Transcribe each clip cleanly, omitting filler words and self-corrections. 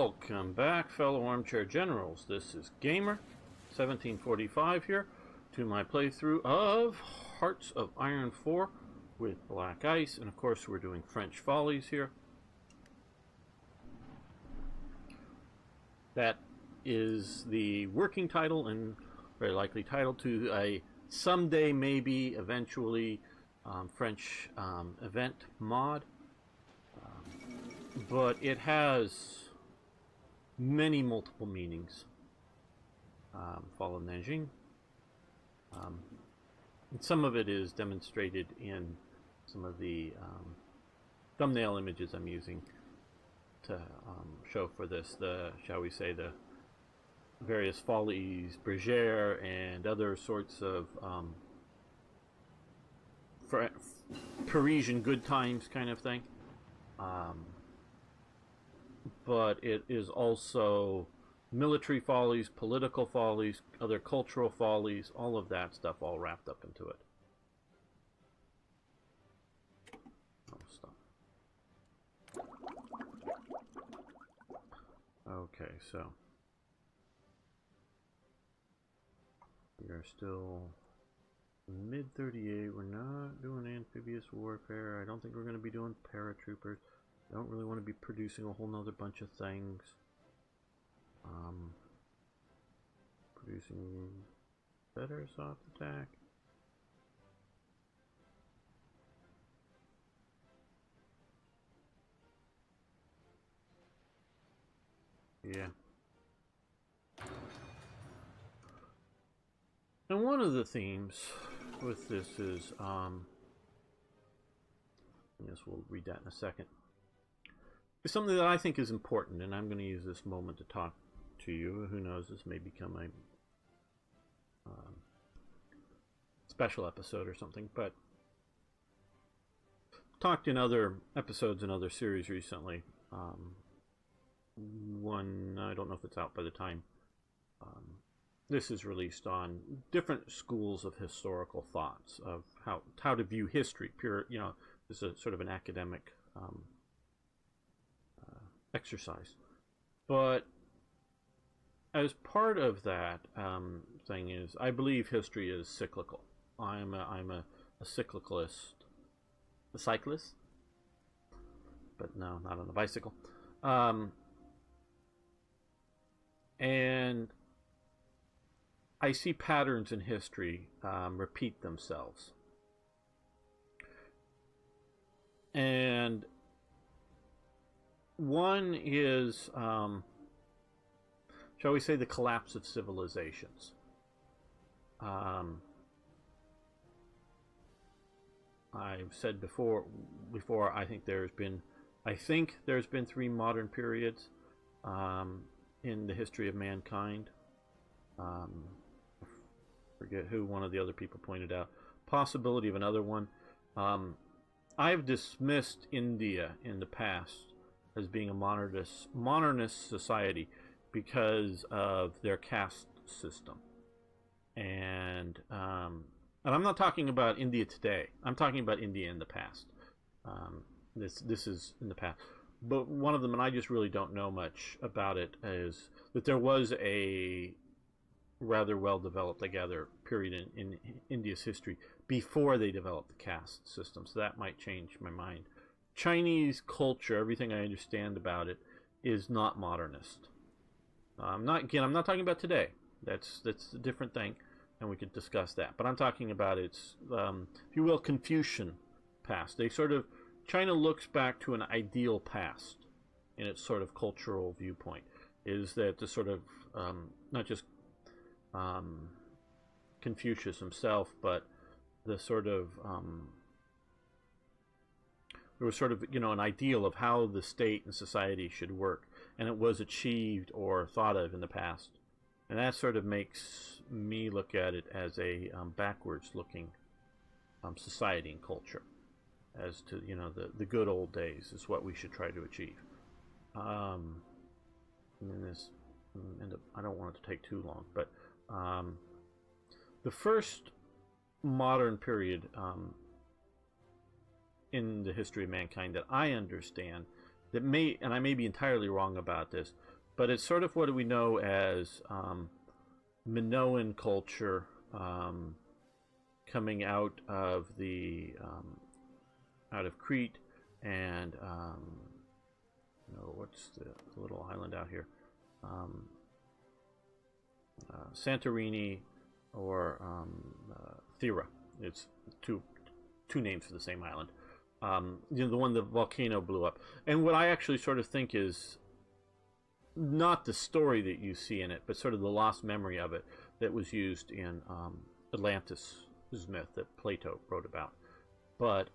Welcome back, fellow armchair generals. This is Gamer1745 here to my playthrough of Hearts of Iron 4 with Black Ice, and of course we're doing French Folies here. That is the working title and very likely title to a someday, maybe, eventually French event mod. But it has many multiple meanings. Fall of Nanjing. Some of it is demonstrated in some of the thumbnail images I'm using to show for this. Shall we say, the various Folies, Bergère, and other sorts of Parisian good times kind of thing. But it is also military follies, political follies, other cultural follies, all of that stuff all wrapped up into it. Oh, stop. Okay, so we are still mid-38. We're not doing amphibious warfare. I don't think we're going to be doing paratroopers. I don't really want to be producing a whole nother bunch of things. Producing better soft attack. Yeah. And one of the themes with this is, I guess we'll read that in a second. It's something that I think is important, and I'm going to use this moment to talk to you. Who knows, this may become a special episode or something, but talked in other episodes and other series recently. One, I don't know if it's out by the time this is released, on different schools of historical thoughts of how to view history. Pure, you know, this is a sort of an academic exercise, but as part of that thing is, I believe history is cyclical. I'm a cyclicalist, a cyclist, but no, not on a bicycle. And I see patterns in history repeat themselves, and one is, shall we say, the collapse of civilizations. I've said before, I think there's been 3 modern periods in the history of mankind. I forget who, one of the other people pointed out possibility of another one. I've dismissed India in the past as being a modernist society because of their caste system, and I'm not talking about India today. I'm talking about India in the past. This is in the past, but one of them, and I just really don't know much about it, is that there was a rather well developed, I gather, period in India's history before they developed the caste system. So that might change my mind. Chinese culture, everything I understand about it, is not modernist. I'm not talking about today. That's a different thing, and we could discuss that. But I'm talking about its, if you will, Confucian past. China looks back to an ideal past in its sort of cultural viewpoint. Is that the sort of not just Confucius himself, but the sort of there was sort of, you know, an ideal of how the state and society should work, and it was achieved or thought of in the past, and that sort of makes me look at it as a backwards looking society and culture, as to, you know, the good old days is what we should try to achieve. And then this I don't want it to take too long, but the first modern period in the history of mankind that I understand that may, and I may be entirely wrong about this, but it's sort of what we know as Minoan culture, coming out of out of Crete, and what's the little island out here, Santorini, or Thera. It's two names for the same island. The one the volcano blew up. And what I actually sort of think is not the story that you see in it, but sort of the lost memory of it that was used in Atlantis myth that Plato wrote about. But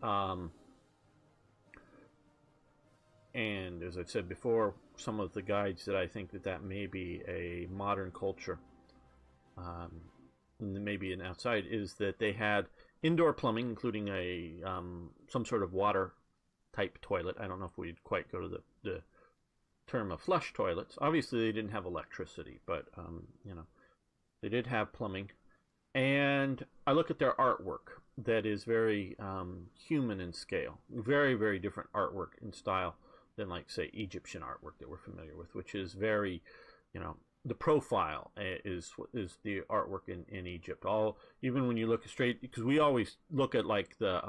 and as I've said before, some of the guides that I think that may be a modern culture, maybe an outside, is that they had indoor plumbing, including a some sort of water type toilet. I don't know if we'd quite go to the term of flush toilets. Obviously, they didn't have electricity, but they did have plumbing. And I look at their artwork that is very human in scale, very, very different artwork in style than, like, say, Egyptian artwork that we're familiar with, which is very, the profile is the artwork in Egypt. Even when you look straight, because we always look at, like, the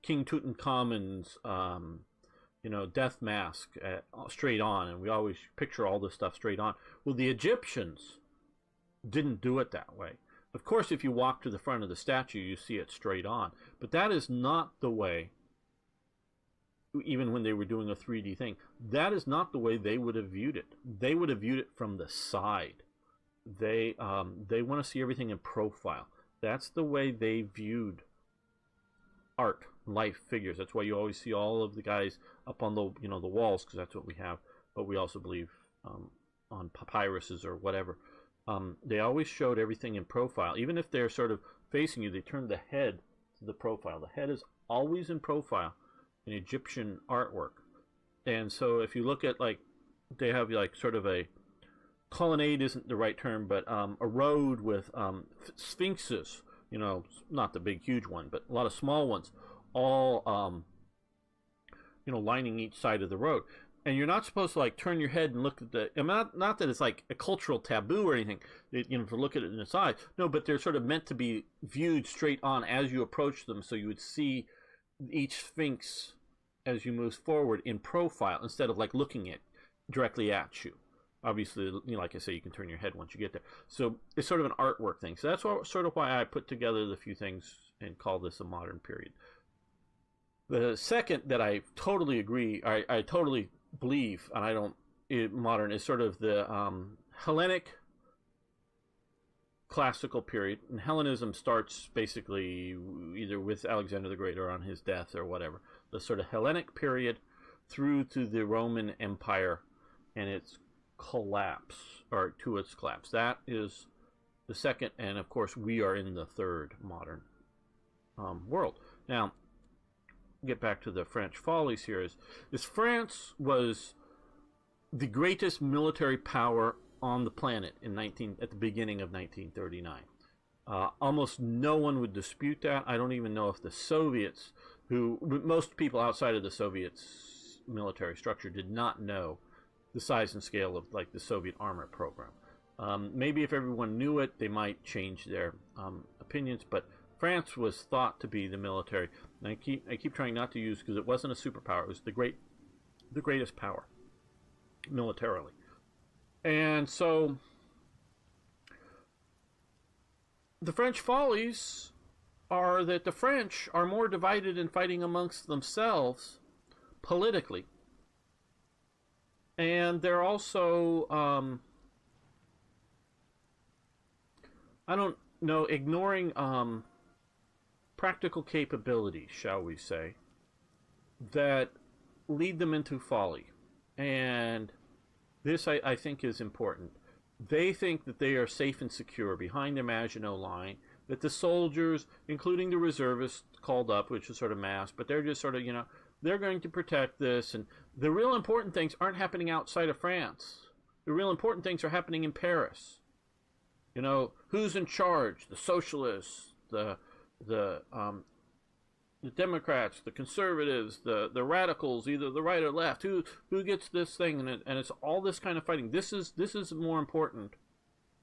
King Tutankhamun's death mask straight on, and we always picture all this stuff straight on. Well, the Egyptians didn't do it that way. Of course, if you walk to the front of the statue, you see it straight on, but that is not the way. Even when they were doing a 3D thing, that is not the way they would have viewed it. They would have viewed it from the side. They want to see everything in profile. That's the way they viewed art, life, figures. That's why you always see all of the guys up on the the walls, because that's what we have. But we also believe on papyruses or whatever. They always showed everything in profile. Even if they're sort of facing you, they turn the head to the profile. The head is always in profile in Egyptian artwork. And so if you look at, like, they have, like, sort of a colonnade, isn't the right term, but a road with sphinxes, not the big huge one, but a lot of small ones, all lining each side of the road. And you're not supposed to, like, turn your head and look at the, not that it's like a cultural taboo or anything, to look at it in the side. No, but they're sort of meant to be viewed straight on as you approach them, so you would see each sphinx as you move forward in profile, instead of, like, looking it directly at you. Obviously, like I say, you can turn your head once you get there. So it's sort of an artwork thing. So that's sort of why I put together the few things and call this a modern period. The second that I totally agree, I totally believe, and I don't, modern, is sort of the Hellenic classical period. And Hellenism starts basically either with Alexander the Great or on his death or whatever. The sort of Hellenic period through to the Roman Empire and its collapse, or to its collapse. That is the second, and of course we are in the third modern world. Now, get back to the French Folies here. Is France was the greatest military power on the planet at the beginning of 1939. Almost no one would dispute that. I don't even know if the Soviets, most people outside of the Soviets' military structure did not know the size and scale of, like, the Soviet armor program. Maybe if everyone knew it, they might change their opinions, but France was thought to be the military. And I keep trying not to use, because it wasn't a superpower. It was the greatest power militarily. And so the French Follies are that the French are more divided in fighting amongst themselves politically. And they're also, I don't know, ignoring practical capabilities, shall we say, that lead them into folly. And this, I think, is important. They think that they are safe and secure behind their Maginot Line, that the soldiers, including the reservists called up, which is sort of mass, but they're just sort of, they're going to protect this. And the real important things aren't happening outside of France. The real important things are happening in Paris. Who's in charge? The socialists, the the Democrats, the conservatives, the radicals, either the right or left, who gets this thing, and it's all this kind of fighting. This is more important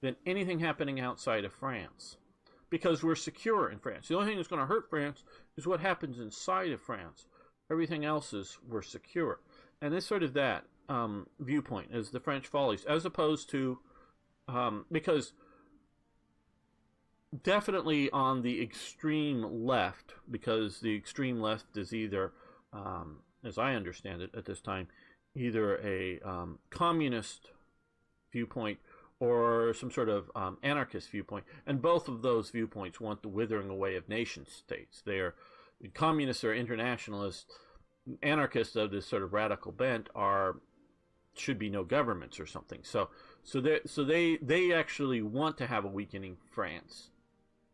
than anything happening outside of France, because we're secure in France. The only thing that's going to hurt France is what happens inside of France. Everything else is we're secure, and this sort of that viewpoint is the French Folies, as opposed to because definitely on the extreme left, because the extreme left is either, as I understand it at this time, either a communist viewpoint or some sort of anarchist viewpoint. And both of those viewpoints want the withering away of nation states. They're communists or internationalists. Anarchists of this sort of radical bent should be no governments or something. So they actually want to have a weakening France.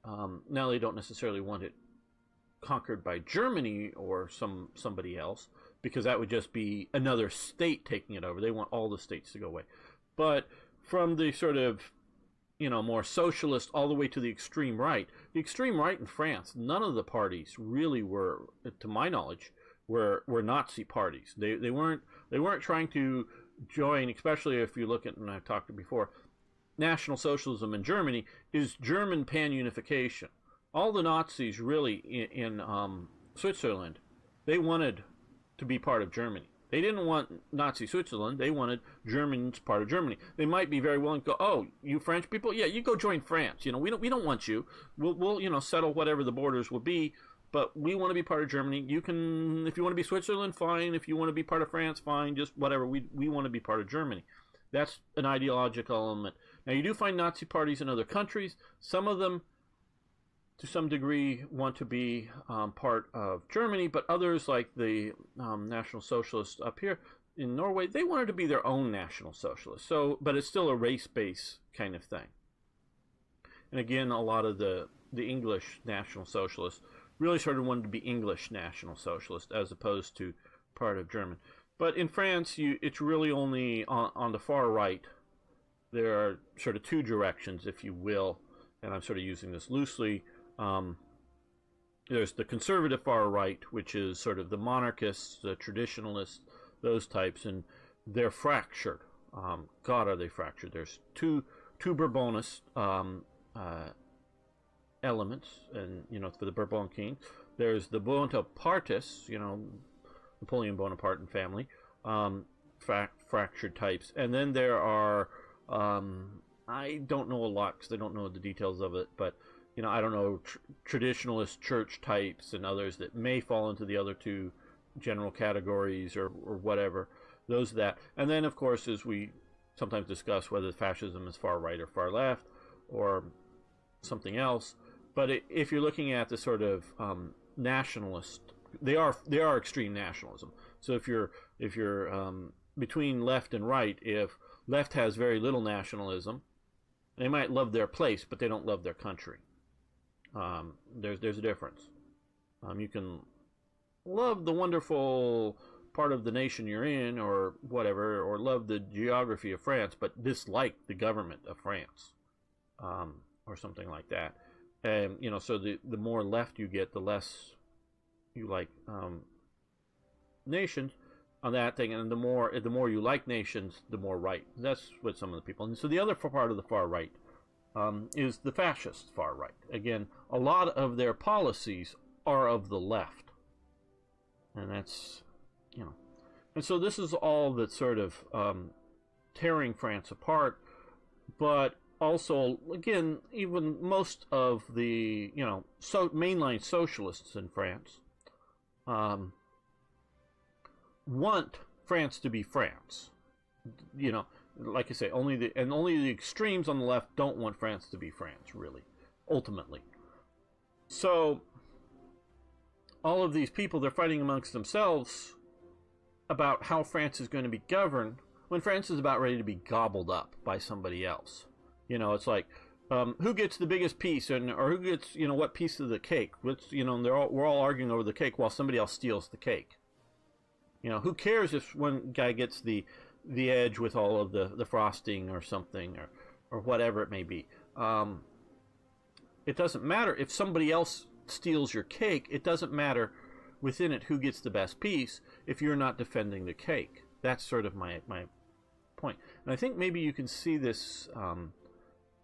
Now they don't necessarily want it conquered by Germany or somebody else, because that would just be another state taking it over. They want all the states to go away. But from the sort of, more socialist all the way to the extreme right in France, none of the parties really were, to my knowledge, were Nazi parties. They weren't trying to join, especially if you look at, and I've talked before, National Socialism in Germany is German pan-unification. All the Nazis really in Switzerland, they wanted to be part of Germany. They didn't want Nazi Switzerland. They wanted Germans part of Germany. They might be very willing to go, oh, you French people, yeah, you go join France. We don't want you. We'll settle whatever the borders will be, but we want to be part of Germany. You can, if you want to be Switzerland, fine. If you want to be part of France, fine. Just whatever. We want to be part of Germany. That's an ideological element. Now, you do find Nazi parties in other countries. Some of them, to some degree, want to be part of Germany, but others, like the National Socialists up here in Norway, they wanted to be their own National Socialists. So, but it's still a race-based kind of thing. And again, a lot of the English National Socialists really sort of wanted to be English National Socialist as opposed to part of German. But in France, it's really only on the far right. There are sort of two directions, if you will, and I'm sort of using this loosely. There's the conservative far right, which is sort of the monarchists, the traditionalists, those types, and they're fractured. God, are they fractured? There's two Bourbonist elements, and for the Bourbon king, there's the Bonapartists, Napoleon Bonaparte and family, fractured types, and then there are I don't know a lot because I don't know the details of it, but I don't know, traditionalist church types and others that may fall into the other two general categories or whatever. Those that. And then, of course, as we sometimes discuss whether fascism is far right or far left or something else. But if you're looking at the sort of nationalist, they are extreme nationalism. So if you're between left and right, if left has very little nationalism, they might love their place, but they don't love their country. There's a difference. You can love the wonderful part of the nation you're in, or whatever, or love the geography of France, but dislike the government of France, or something like that. And so the more left you get, the less you like nations on that thing, and the more you like nations, the more right. That's what some of the people. And so the other part of the far right is the fascist far right. Again, a lot of their policies are of the left, and that's and so this is all that's sort of tearing France apart. But also, again, even most of the mainline socialists in France want France to be France. Like I say, only the extremes on the left don't want France to be France, really, ultimately. So all of these people, they're fighting amongst themselves about how France is going to be governed when France is about ready to be gobbled up by somebody else. It's like, who gets the biggest piece, or who gets, what piece of the cake? We're all arguing over the cake while somebody else steals the cake. Who cares if one guy gets the edge with all of the frosting or something, or whatever it may be. It doesn't matter if somebody else steals your cake, it doesn't matter within it who gets the best piece if you're not defending the cake. That's sort of my point. And I think maybe you can see this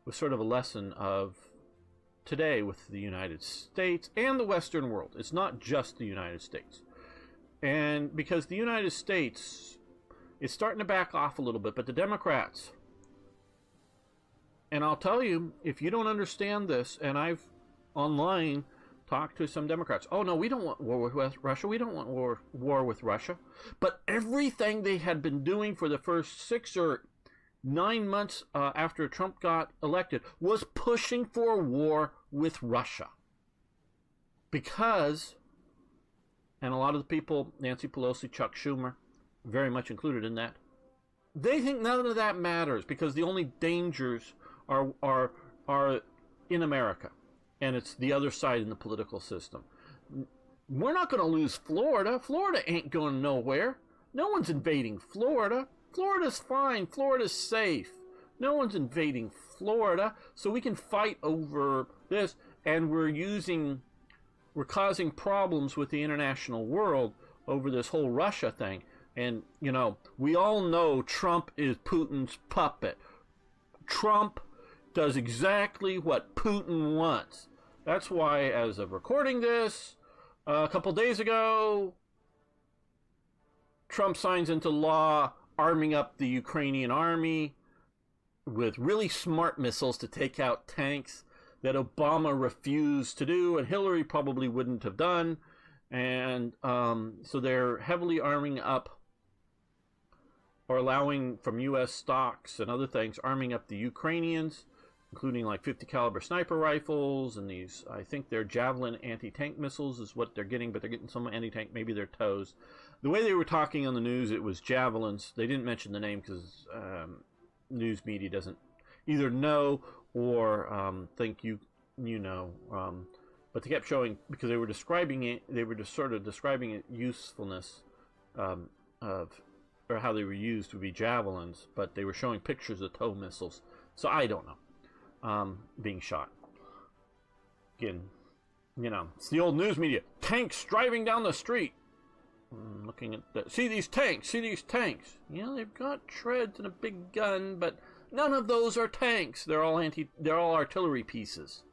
with sort of a lesson of today with the United States and the Western world. It's not just the United States. And because the United States is starting to back off a little bit, but the Democrats, and I'll tell you, if you don't understand this, and I've online talked to some Democrats, oh no, we don't want war with Russia, we don't want war with Russia. But everything they had been doing for the first 6 or 9 months after Trump got elected was pushing for war with Russia. Because, and a lot of the people, Nancy Pelosi, Chuck Schumer, very much included in that, they think none of that matters because the only dangers are in America, and it's the other side in the political system. We're not going to lose Florida. Florida ain't going nowhere. No one's invading Florida. Florida's fine. Florida's safe. No one's invading Florida, so we can fight over this, and we're causing problems with the international world over this whole Russia thing. And, you know, we all know Trump is Putin's puppet. Trump does exactly what Putin wants. That's why, as of recording this, a couple days ago, Trump signs into law arming up the Ukrainian army with really smart missiles to take out tanks that Obama refused to do and Hillary probably wouldn't have done. And so they're heavily arming up, or allowing from U.S. stocks and other things, arming up the Ukrainians, including like 50 caliber sniper rifles and these, I think they're Javelin anti-tank missiles is what they're getting, but they're getting some anti-tank, maybe they're TOWs. The way they were talking on the news, it was Javelins. They didn't mention the name because news media doesn't either know or think you know. But they kept showing, because they were describing it, they were just sort of describing it usefulness of, or how they were used to be javelins, but they were showing pictures of TOW missiles. So I don't know, being shot. Again, you know, it's the old news media. Tanks driving down the street. Looking at the, see these tanks, see these tanks. You know, they've got treads and a big gun, but none of those are tanks. They're all artillery pieces.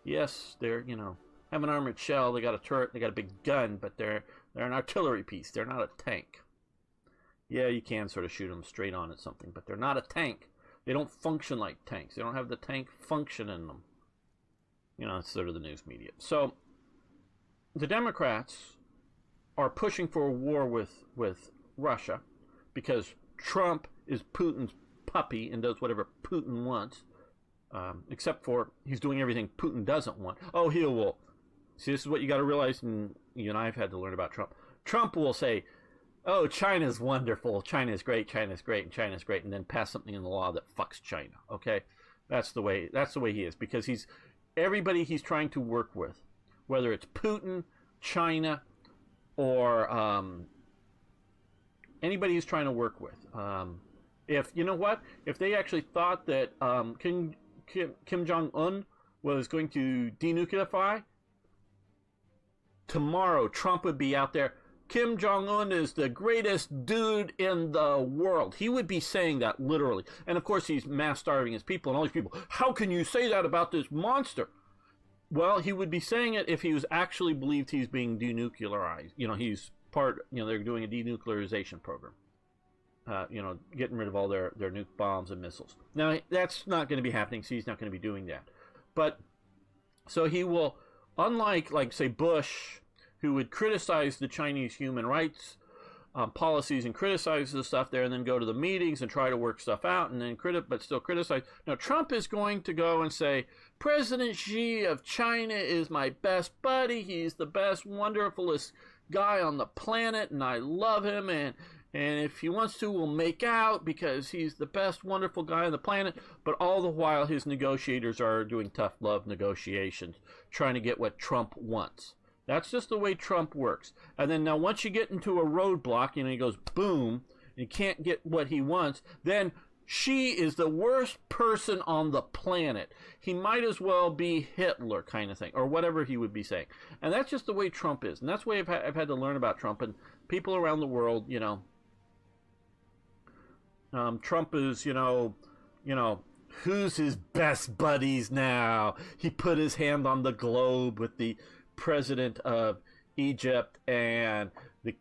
Yes, they're, you know, have an armored shell, they got a turret, they got a big gun, but they're an artillery piece. They're not a tank. Yeah, you can sort of shoot them straight on at something, but they're not a tank. They don't function like tanks. They don't have the tank function in them. You know, it's sort of the news media. So the Democrats are pushing for a war with Russia because Trump is Putin's puppy and does whatever Putin wants, except for he's doing everything Putin doesn't want. Oh, he will. See, this is what you got to realize, and you and I have had to learn about Trump. Trump will say, oh, China's wonderful, China's great, China's great, and China's great, and then pass something in the law that fucks China. Okay, that's the way he is, because he's everybody he's trying to work with, whether it's Putin, China, or anybody he's trying to work with. If you know what, if they actually thought that Kim Jong-un was going to denuclearize, tomorrow Trump would be out there. Kim Jong-un is the greatest dude in the world. He would be saying that literally. And of course he's mass starving his people and all these people. How can you say that about this monster? Well, he would be saying it if he was actually believed he's being denuclearized. You know, he's part, you know, they're doing a denuclearization program. You know, getting rid of all their nuke bombs and missiles. Now, that's not going to be happening, so he's not going to be doing that. But, so he will, unlike, like, say, Bush, who would criticize the Chinese human rights policies and criticize the stuff there and then go to the meetings and try to work stuff out and then but still criticize. Now, Trump is going to go and say, President Xi of China is my best buddy. He's the best, wonderfulest guy on the planet, and I love him, and if he wants to, we'll make out because he's the best, wonderful guy on the planet. But all the while, his negotiators are doing tough love negotiations, trying to get what Trump wants. That's just the way Trump works. And then now once you get into a roadblock, you know, he goes boom, and you can't get what he wants, then She is the worst person on the planet. He might as well be Hitler, kind of thing, or whatever he would be saying. And that's just the way Trump is. And that's the way I've had to learn about Trump. And people around the world, Trump is, who's his best buddies now? He put his hand on the globe with the president of Egypt and the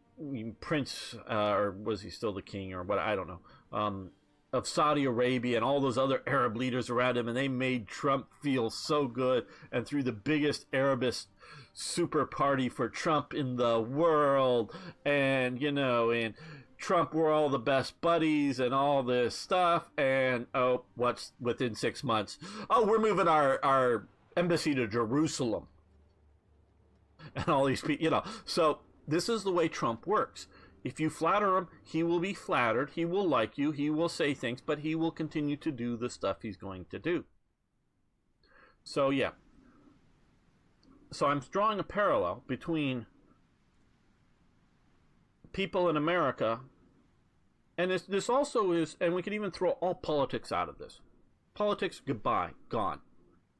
prince, or was he still the king, or what? I don't know. Of Saudi Arabia and all those other Arab leaders around him, and they made Trump feel so good and threw the biggest Arabist super party for Trump in the world, and and Trump were all the best buddies and all this stuff, and what's within 6 months? Oh, we're moving our embassy to Jerusalem, and all these people, So this is the way Trump works. If you flatter him, he will be flattered. He will like you. He will say things, but he will continue to do the stuff he's going to do. So, yeah. So I'm drawing a parallel between people in America, and this also is, and we can even throw all politics out of this. Politics, goodbye, gone.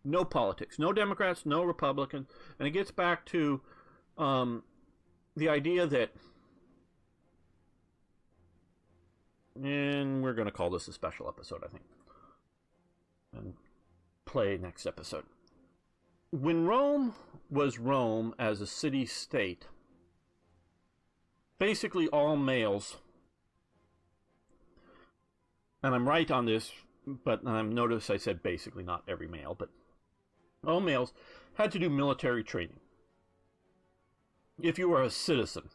No politics. No Democrats, no Republicans. And it gets back to the idea that, and we're going to call this a special episode, I think, and play next episode. When Rome was Rome as a city-state, basically all males, and I'm right on this, but notice I said basically, not every male, but all males had to do military training if you were a citizen.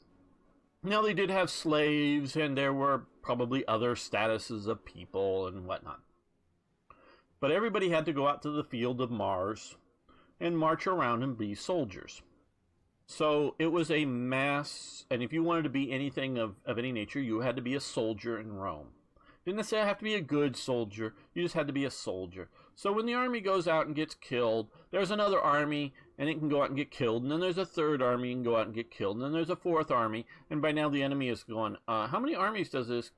Now, they did have slaves, and there were probably other statuses of people and whatnot. But everybody had to go out to the field of Mars and march around and be soldiers. So it was a mass, and if you wanted to be anything of any nature, you had to be a soldier in Rome. Didn't necessarily have to be a good soldier, you just had to be a soldier. So when the army goes out and gets killed, there's another army, and it can go out and get killed, and then there's a third army and go out and get killed, and then there's a fourth army, and by now the enemy is going, how many armies does this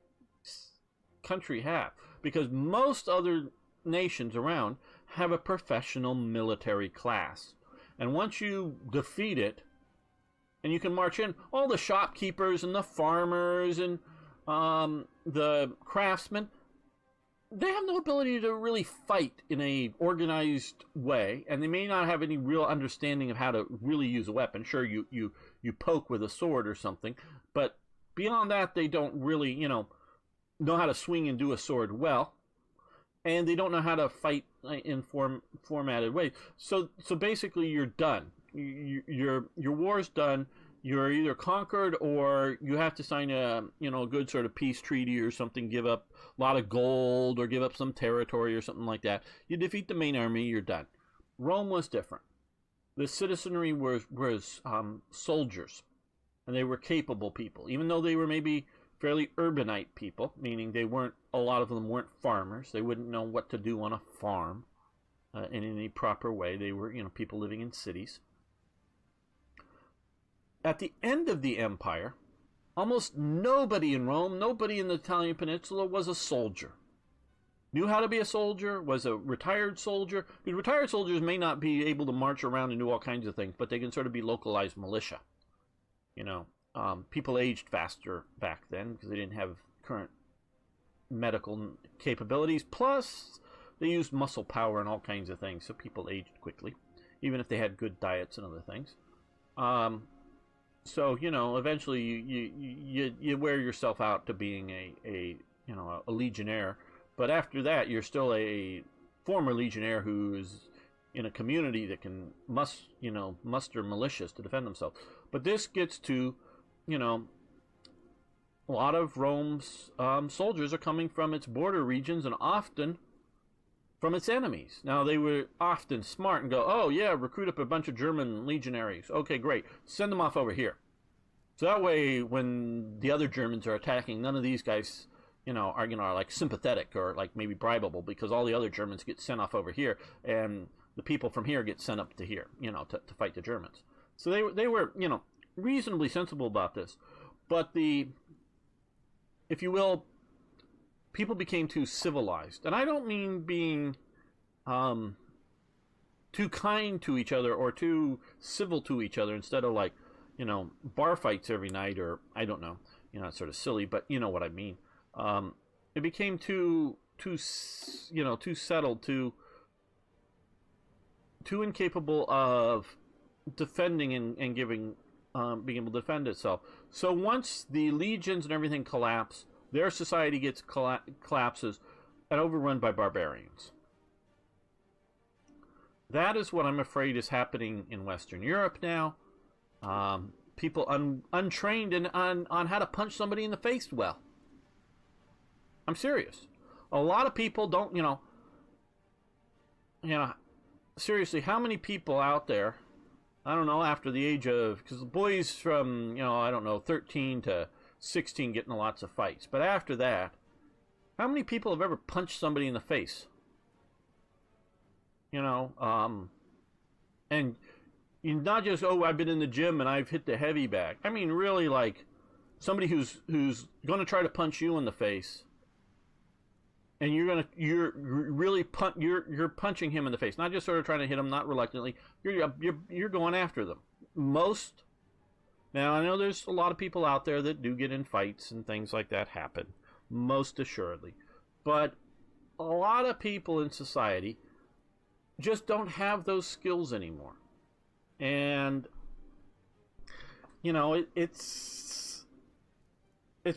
country have? Because most other nations around have a professional military class. And once you defeat it, and you can march in, all the shopkeepers and the farmers and the craftsmen, they have no ability to really fight in a organized way, and they may not have any real understanding of how to really use a weapon. Sure, you poke with a sword or something, but beyond that, they don't really, know how to swing and do a sword well, and they don't know how to fight in formatted ways. So basically, you're done. Your war's done. You're either conquered, or you have to sign a good sort of peace treaty or something, give up a lot of gold or give up some territory or something like that. You defeat the main army, you're done. Rome was different. The citizenry was soldiers, and they were capable people, even though they were maybe fairly urbanite people, meaning a lot of them weren't farmers. They wouldn't know what to do on a farm in any proper way. They were people living in cities. At the end of the empire, almost nobody in Rome, nobody in the Italian peninsula was a soldier. Knew how to be a soldier, was a retired soldier. Because retired soldiers may not be able to march around and do all kinds of things, but they can sort of be localized militia. People aged faster back then because they didn't have current medical capabilities. Plus, they used muscle power and all kinds of things, so people aged quickly, even if they had good diets and other things. So, eventually you wear yourself out to being a legionnaire. But after that, you're still a former legionnaire who is in a community that can muster militias to defend themselves. But this gets to, a lot of Rome's soldiers are coming from its border regions and often from its enemies. Now, they were often smart and go, oh, yeah, recruit up a bunch of German legionaries. Okay, great. Send them off over here. So that way, when the other Germans are attacking, none of these guys, are like sympathetic or like maybe bribable, because all the other Germans get sent off over here, and the people from here get sent up to here, to fight the Germans. So they were, reasonably sensible about this. But if you will, people became too civilized. And I don't mean being too kind to each other or too civil to each other instead of like, bar fights every night, or I don't know, it's sort of silly, but you know what I mean. It became too settled, too incapable of defending and giving, being able to defend itself. So once the legions and everything collapse, their society collapses and overrun by barbarians. That is what I'm afraid is happening in Western Europe now. People untrained on how to punch somebody in the face well. I'm serious. A lot of people don't, seriously, how many people out there, I don't know, after the age of, because the boys from, 13 to 16 get in lots of fights. But after that, how many people have ever punched somebody in the face? And you not just, I've been in the gym and I've hit the heavy bag. I mean, really, like somebody who's going to try to punch you in the face, and you're punching him in the face, not just sort of trying to hit him, not reluctantly. You're going after them. Now I know there's a lot of people out there that do get in fights and things like that happen, most assuredly, but a lot of people in society just don't have those skills anymore. And it's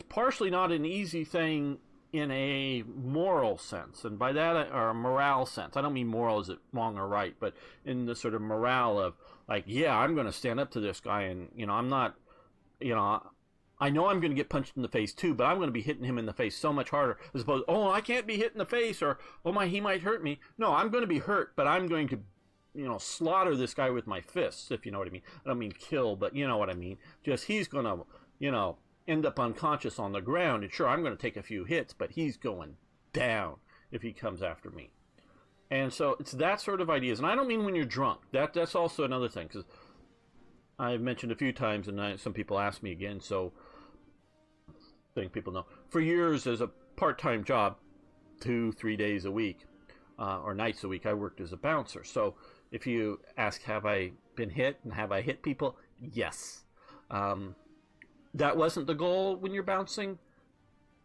partially not an easy thing in a moral sense, and by that, or a morale sense. I don't mean moral as it wrong or right, but in the sort of morale of like, yeah, I'm going to stand up to this guy, and I'm not, I know I'm going to get punched in the face too, but I'm going to be hitting him in the face so much harder, as opposed, I can't be hit in the face, or he might hurt me. No, I'm going to be hurt, but I'm going to slaughter this guy with my fists, if you know what I mean. I don't mean kill, but you know what I mean. Just he's going to, end up unconscious on the ground, and sure, I'm going to take a few hits, but he's going down if he comes after me. And so it's that sort of ideas. And I don't mean when you're drunk. That's also another thing, because I've mentioned a few times, and some people ask me again, so I think people know. For years, as a part-time job, 2-3 days a week, or nights a week, I worked as a bouncer. So if you ask, have I been hit and have I hit people? Yes. That wasn't the goal when you're bouncing,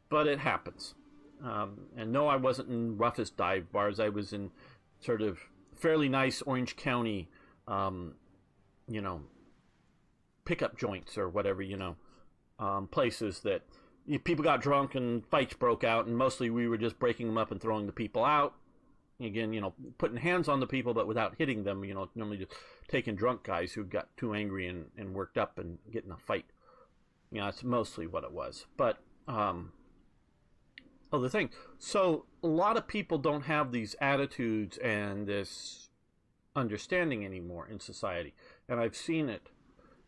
but it happens. And no, I wasn't in roughest dive bars. I was in sort of fairly nice Orange County, pickup joints or whatever, places that people got drunk and fights broke out, and mostly we were just breaking them up and throwing the people out. Again, putting hands on the people, but without hitting them, normally just taking drunk guys who got too angry and worked up and getting a fight. That's mostly what it was. But, other thing. So, a lot of people don't have these attitudes and this understanding anymore in society. And I've seen it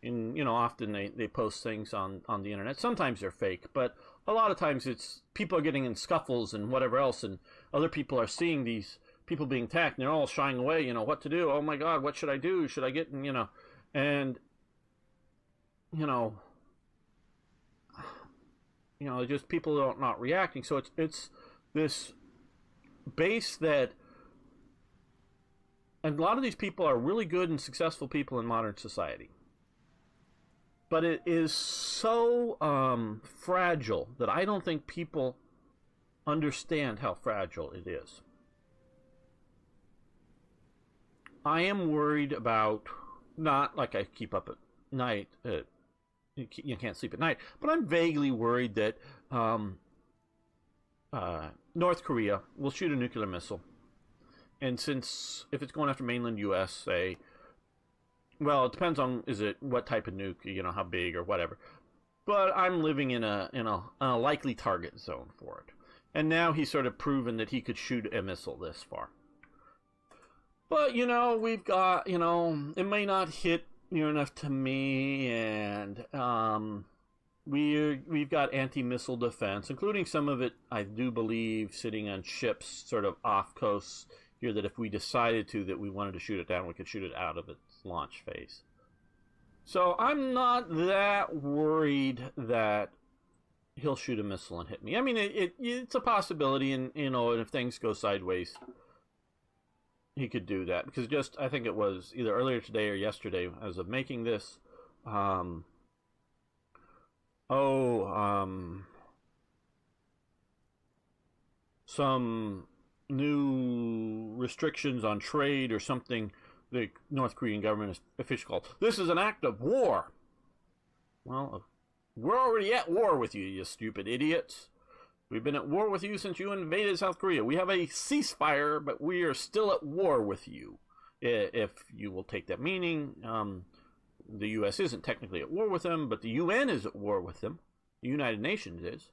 in, often they post things on the internet. Sometimes they're fake, but a lot of times it's people are getting in scuffles and whatever else, and other people are seeing these people being attacked, and they're all shying away, what to do. Oh my God, what should I do? Should I get, and, just people are not reacting. So it's this base that, and a lot of these people are really good and successful people in modern society. But it is so fragile that I don't think people understand how fragile it is. I am worried about, not like I keep up at night, you can't sleep at night, but I'm vaguely worried that North Korea will shoot a nuclear missile. And since, if it's going after mainland U.S., say, well, it depends on what type of nuke, how big or whatever. But I'm living in a likely target zone for it. And now he's sort of proven that he could shoot a missile this far. But, we've got, it may not hit near enough to me, and we've got anti-missile defense, including some of it, I do believe, sitting on ships sort of off coast here, that if we decided that we wanted to shoot it down, we could shoot it out of its launch phase. So I'm not that worried that he'll shoot a missile and hit me. I mean, it's a possibility, and and if things go sideways, he could do that. Because just, I think it was either earlier today or yesterday, as of making this, some new restrictions on trade or something. The North Korean government official called, "This is an act of war." Well, we're already at war with you, you stupid idiots. We've been at war with you since you invaded South Korea. We have a ceasefire, but we are still at war with you. If you will take that meaning, the U.S. isn't technically at war with them, but the UN is at war with them. The United Nations is.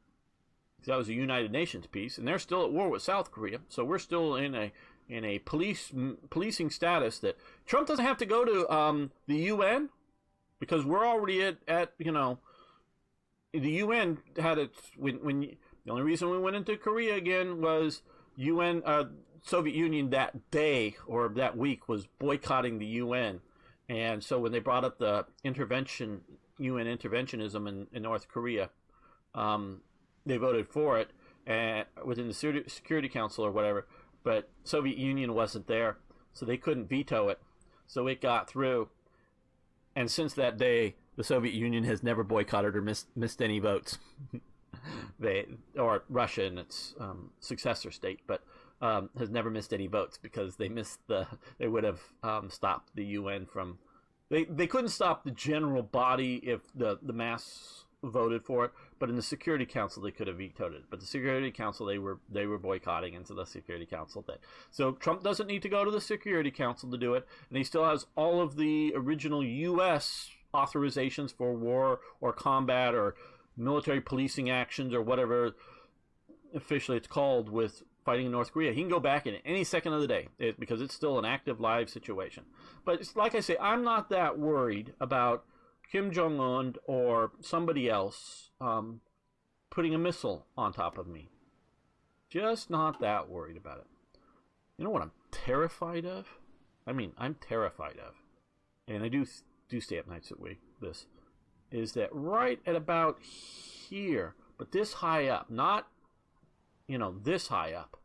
That was a United Nations piece, and they're still at war with South Korea. So we're still in a policing status that Trump doesn't have to go to the UN, because we're already at the UN had its when the only reason we went into Korea again was UN Soviet Union that day or that week was boycotting the UN, and so when they brought up the UN interventionism in North Korea, they voted for it within the Security Council or whatever, but Soviet Union wasn't there, so they couldn't veto it, so it got through, and since that day, the Soviet Union has never boycotted or missed any votes. Or Russia in its successor state, but has never missed any votes because they would have stopped the UN from. They couldn't stop the general body if the mass voted for it, but in the Security Council they could have vetoed it. But the Security Council they were boycotting, and so the Security Council did. So Trump doesn't need to go to the Security Council to do it, and he still has all of the original U.S. authorizations for war or combat or military policing actions or whatever officially it's called with fighting in North Korea. He can go back in any second of the day because it's still an active live situation. But it's, like I say, I'm not that worried about Kim Jong-un or somebody else putting a missile on top of me. Just not that worried about it. You know what I'm terrified of? I mean, I'm terrified of, and I do stay up nights at this, is that right at about here, but this high up, not, this high up,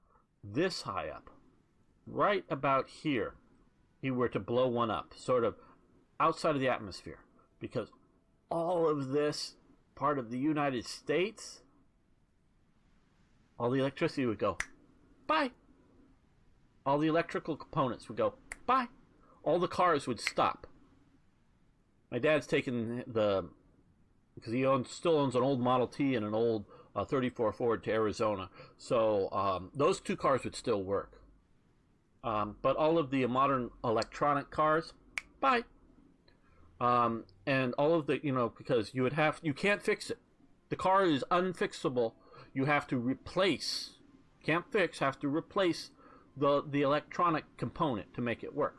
right about here, he were to blow one up, sort of outside of the atmosphere, because all of this part of the United States, all the electricity would go, bye. All the electrical components would go, bye. All the cars would stop. My dad's taken because he still owns an old Model T and an old 34 Ford to Arizona. So those two cars would still work. But all of the modern electronic cars, bye. And all of the, because you can't fix it. The car is unfixable. You have to replace, have to replace the electronic component to make it work.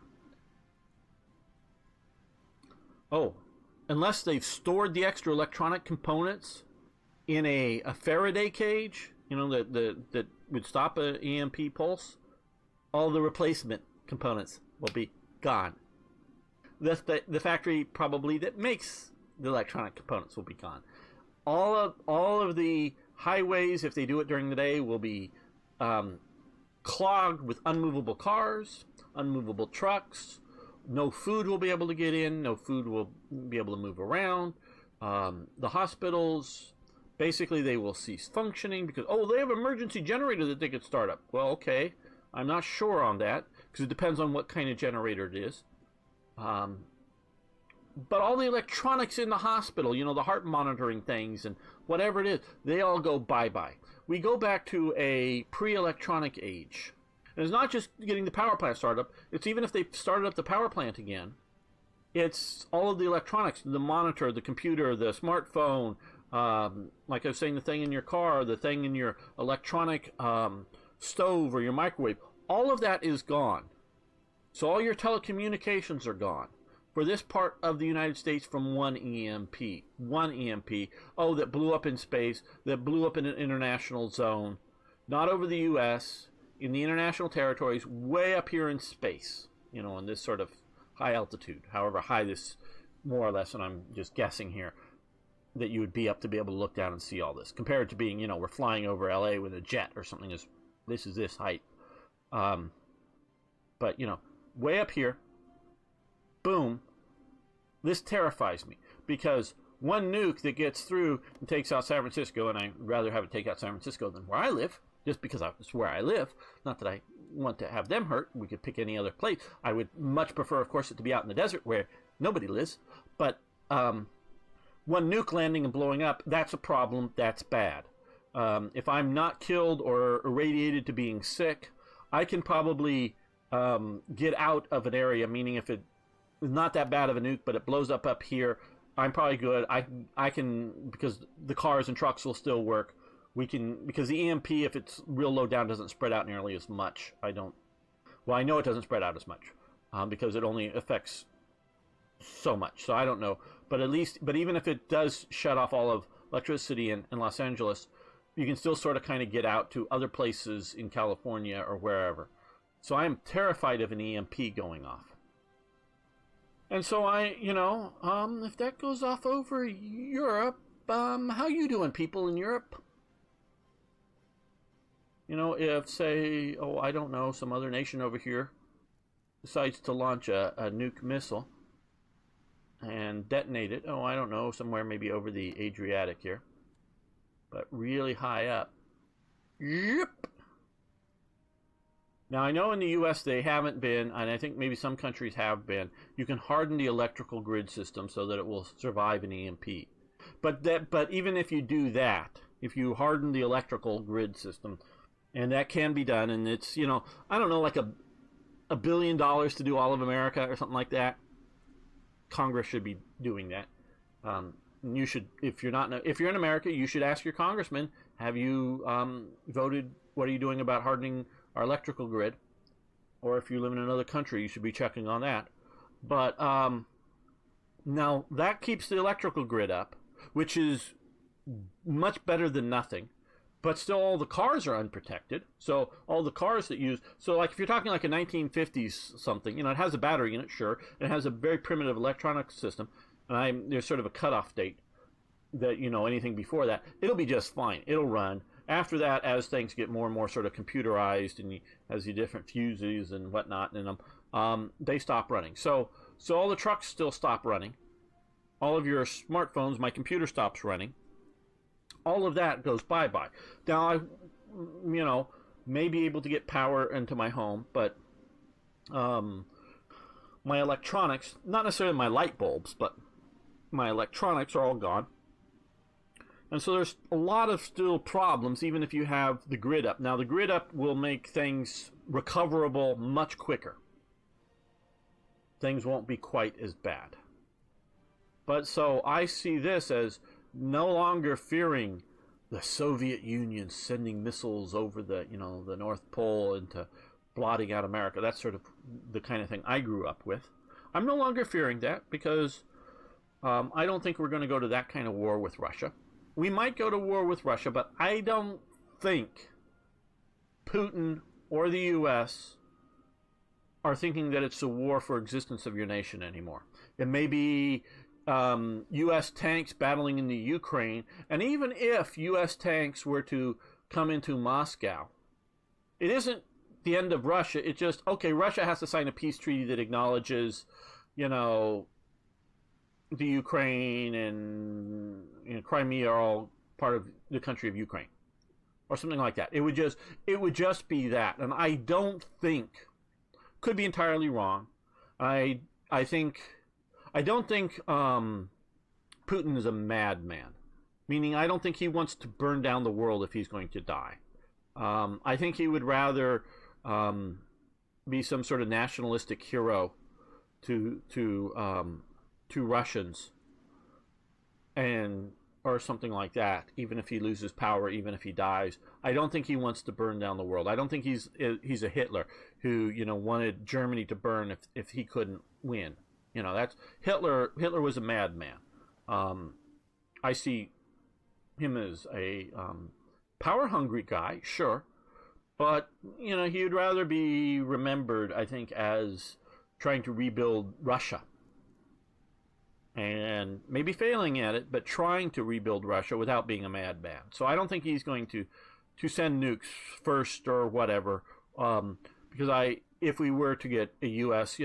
Oh, unless they've stored the extra electronic components in a Faraday cage, that would stop an EMP pulse, all the replacement components will be gone. The factory probably that makes the electronic components will be gone. All of the highways, if they do it during the day, will be clogged with unmovable cars, unmovable trucks. No food will be able to get in. No food will be able to move around. The hospitals, basically, they will cease functioning because, they have an emergency generator that they could start up. Well, okay. I'm not sure on that because it depends on what kind of generator it is. But all the electronics in the hospital, the heart monitoring things and whatever it is, they all go bye-bye. We go back to a pre-electronic age. And it's not just getting the power plant started up. It's even if they started up the power plant again, it's all of the electronics, the monitor, the computer, the smartphone, like I was saying, the thing in your car, the thing in your electronic stove or your microwave. All of that is gone. So all your telecommunications are gone. For this part of the United States from one EMP, that blew up in space, that blew up in an international zone, not over the U.S., in the international territories, way up here in space, in this sort of high altitude, however high this, more or less, and I'm just guessing here, that you would be up to be able to look down and see all this, compared to being, we're flying over LA with a jet or something. This is this height. But way up here, boom, this terrifies me, because one nuke that gets through and takes out San Francisco, and I'd rather have it take out San Francisco than where I live, just because it's where I live. Not that I want to have them hurt. We could pick any other place. I would much prefer, of course, it to be out in the desert where nobody lives. But one nuke landing and blowing up, that's a problem. That's bad. If I'm not killed or irradiated to being sick, I can probably get out of an area, meaning if it is not that bad of a nuke, but it blows up here, I'm probably good. I can, because the cars and trucks will still work. We can, because the EMP, if it's real low down, doesn't spread out nearly as much. I know it doesn't spread out as much, because it only affects so much. So I don't know. But even if it does shut off all of electricity in Los Angeles, you can still sort of kind of get out to other places in California or wherever. So I am terrified of an EMP going off. And so if that goes off over Europe, how you doing, people in Europe? If, say, I don't know, some other nation over here decides to launch a nuke missile and detonate it, I don't know, somewhere maybe over the Adriatic here, but really high up. Yep. Now, I know in the U.S. they haven't been, and I think maybe some countries have been, you can harden the electrical grid system so that it will survive an EMP. But even if you do that, if you harden the electrical grid system, and that can be done, and it's, I don't know, like $1 billion to do all of America or something like that. Congress should be doing that. You should, if you're in America, you should ask your congressman, have you voted, what are you doing about hardening our electrical grid? Or if you live in another country, you should be checking on that. But now that keeps the electrical grid up, which is much better than nothing. But still, all the cars are unprotected. So all the cars that use, so like if you're talking like a 1950s something, it has a battery in it, sure. It has a very primitive electronic system, and there's sort of a cutoff date that anything before that, it'll be just fine. It'll run. After that, as things get more and more sort of computerized, and has the different fuses and whatnot in them, they stop running. So all the trucks still stop running. All of your smartphones, my computer stops running. All of that goes bye-bye. Now, I, may be able to get power into my home, but my electronics, not necessarily my light bulbs, but my electronics are all gone. And so there's a lot of still problems, even if you have the grid up. Now, the grid up will make things recoverable much quicker. Things won't be quite as bad. But so I see this as no longer fearing the Soviet Union sending missiles over the North Pole into blotting out America. That's sort of the kind of thing I grew up with. I'm no longer fearing that, because I don't think we're going to go to that kind of war with Russia. We might go to war with Russia, but I don't think Putin or the U.S. are thinking that it's a war for existence of your nation anymore. It may be U.S. tanks battling in the Ukraine, and even if U.S. tanks were to come into Moscow, it isn't the end of Russia. It's just, okay, Russia has to sign a peace treaty that acknowledges, the Ukraine and Crimea are all part of the country of Ukraine, or something like that. It would just be that, and I don't think, could be entirely wrong. I don't think Putin is a madman, meaning I don't think he wants to burn down the world if he's going to die. I think he would rather be some sort of nationalistic hero to Russians, or something like that. Even if he loses power, even if he dies, I don't think he wants to burn down the world. I don't think he's a Hitler who wanted Germany to burn if he couldn't win. That's Hitler. Hitler was a madman. I see him as a power-hungry guy, sure, but he would rather be remembered, I think, as trying to rebuild Russia and maybe failing at it, but trying to rebuild Russia without being a madman. So I don't think he's going to send nukes first or whatever, because if we were to get a U.S.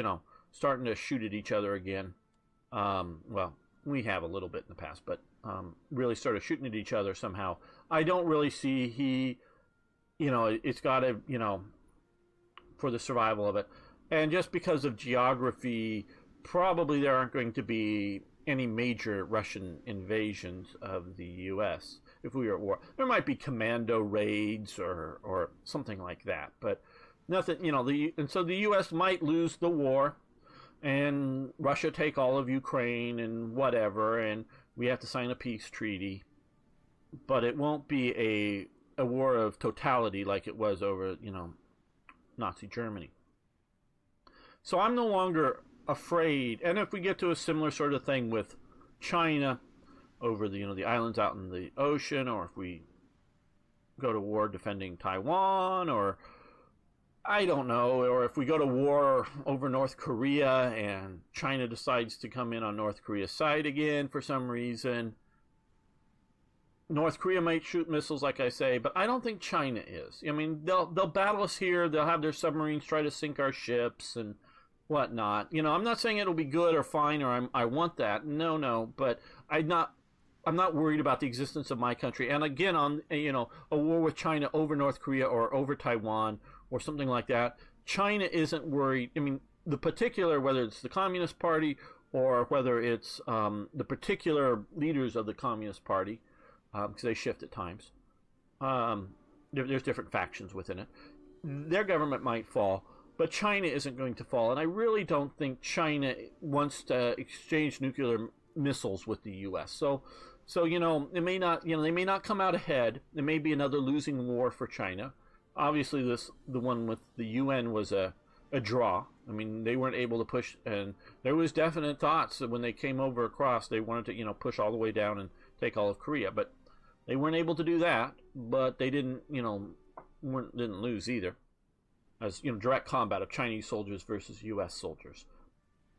Starting to shoot at each other again, well, we have a little bit in the past, but really started shooting at each other somehow. I don't really see it's got to for the survival of it, and just because of geography, probably there aren't going to be any major Russian invasions of the U.S. if we were at war. There might be commando raids or something like that, but nothing. And so the U.S. might lose the war, and Russia take all of Ukraine and whatever, and we have to sign a peace treaty, but it won't be a war of totality like it was over Nazi Germany. So I'm no longer afraid, and if we get to a similar sort of thing with China over the islands out in the ocean, or if we go to war defending Taiwan, or I don't know, or if we go to war over North Korea and China decides to come in on North Korea's side again for some reason, North Korea might shoot missiles, like I say, but I don't think China is. I mean, they'll battle us here. They'll have their submarines try to sink our ships and whatnot. I'm not saying it'll be good or fine or I want that. No, but I'm not worried about the existence of my country. And again, on a war with China over North Korea or over Taiwan or something like that, China isn't worried. I mean, the particular, whether it's the Communist Party or whether it's the particular leaders of the Communist Party, because they shift at times. There's different factions within it. Their government might fall, but China isn't going to fall. And I really don't think China wants to exchange nuclear missiles with the U.S. So it may not, they may not come out ahead. There may be another losing war for China. Obviously, the one with the UN was a draw. I mean, they weren't able to push, and there was definite thoughts that when they came over across, they wanted to push all the way down and take all of Korea, but they weren't able to do that. But they didn't lose either, as direct combat of Chinese soldiers versus U.S. soldiers.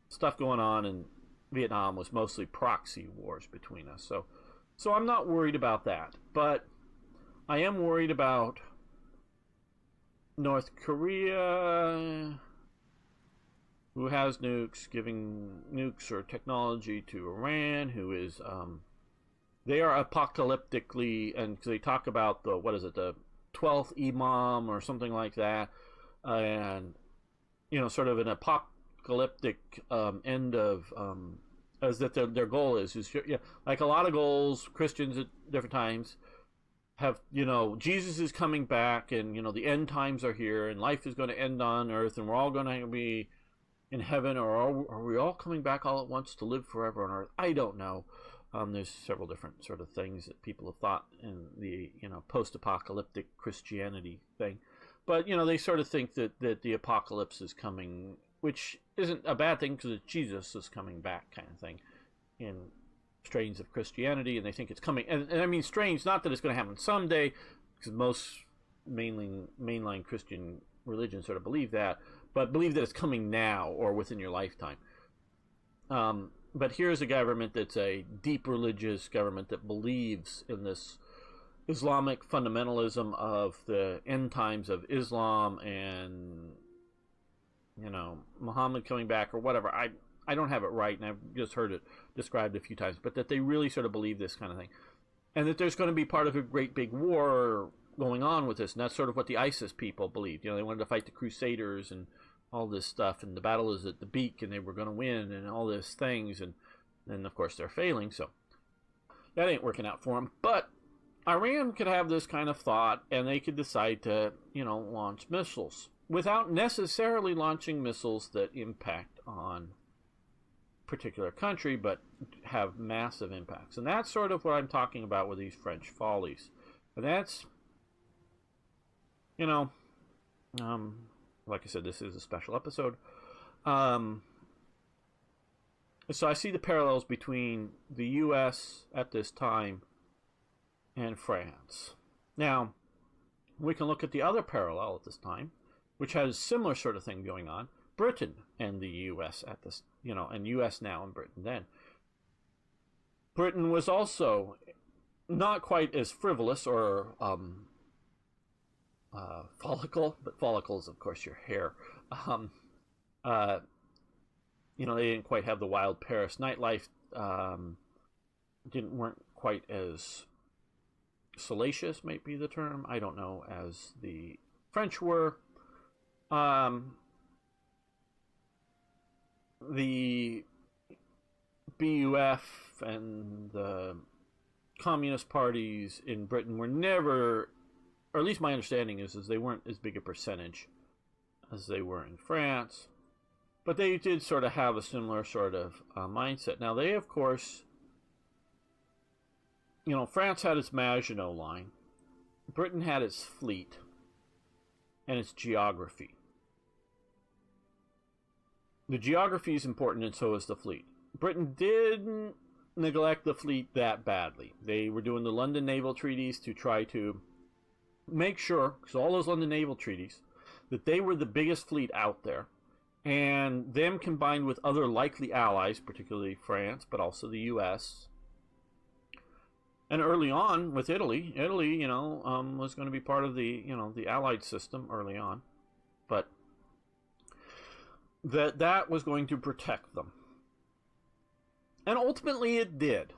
Stuff going on in Vietnam was mostly proxy wars between us. So I'm not worried about that, but I am worried about North Korea, who has nukes, giving nukes or technology to Iran, who is they are apocalyptically, and they talk about the 12th Imam or something like that, and sort of an apocalyptic end of as that their goal is like a lot of goals. Christians at different times have Jesus is coming back, and the end times are here, and life is going to end on earth, and we're all going to be in heaven, or are we all coming back all at once to live forever on earth? I don't know. There's several different sort of things that people have thought in the post-apocalyptic Christianity thing, but they sort of think that the apocalypse is coming, which isn't a bad thing because Jesus is coming back, kind of thing, in strains of Christianity, and they think it's coming. And I mean strange, not that it's going to happen someday, because most mainline Christian religions sort of believe that, but believe that it's coming now or within your lifetime. But here's a government that's a deep religious government that believes in this Islamic fundamentalism of the end times of Islam and Muhammad coming back or whatever. I don't have it right, and I've just heard it described a few times, but that they really sort of believe this kind of thing, and that there's going to be part of a great big war going on with this, and that's sort of what the ISIS people believed. They wanted to fight the Crusaders and all this stuff, and the battle is at the beak, and they were going to win, and all these things, and then of course they're failing, so that ain't working out for them. But Iran could have this kind of thought, and they could decide to, launch missiles without necessarily launching missiles that impact on particular country, but have massive impacts. And that's sort of what I'm talking about with these French Folies. And that's, like I said, this is a special episode. So I see the parallels between the U.S. at this time and France. Now, we can look at the other parallel at this time, which has a similar sort of thing going on. Britain and the U.S. at this, and U.S. now and Britain then. Britain was also not quite as frivolous or follicle, but follicle is, of course, your hair. Um, uh, they didn't quite have the wild Paris nightlife. Weren't quite as salacious, might be the term. I don't know, as the French were. The BUF and the communist parties in Britain were never, or at least my understanding is they weren't as big a percentage as they were in France. But they did sort of have a similar sort of mindset. Now, they, of course, France had its Maginot Line. Britain had its fleet and its geography. The geography is important, and so is the fleet. Britain didn't neglect the fleet that badly. They were doing the London naval treaties to try to make sure, because all those London naval treaties, that they were the biggest fleet out there. And them combined with other likely allies, particularly France, but also the U.S., and early on with Italy, was going to be part of the, the Allied system early on, but that was going to protect them. And ultimately it did.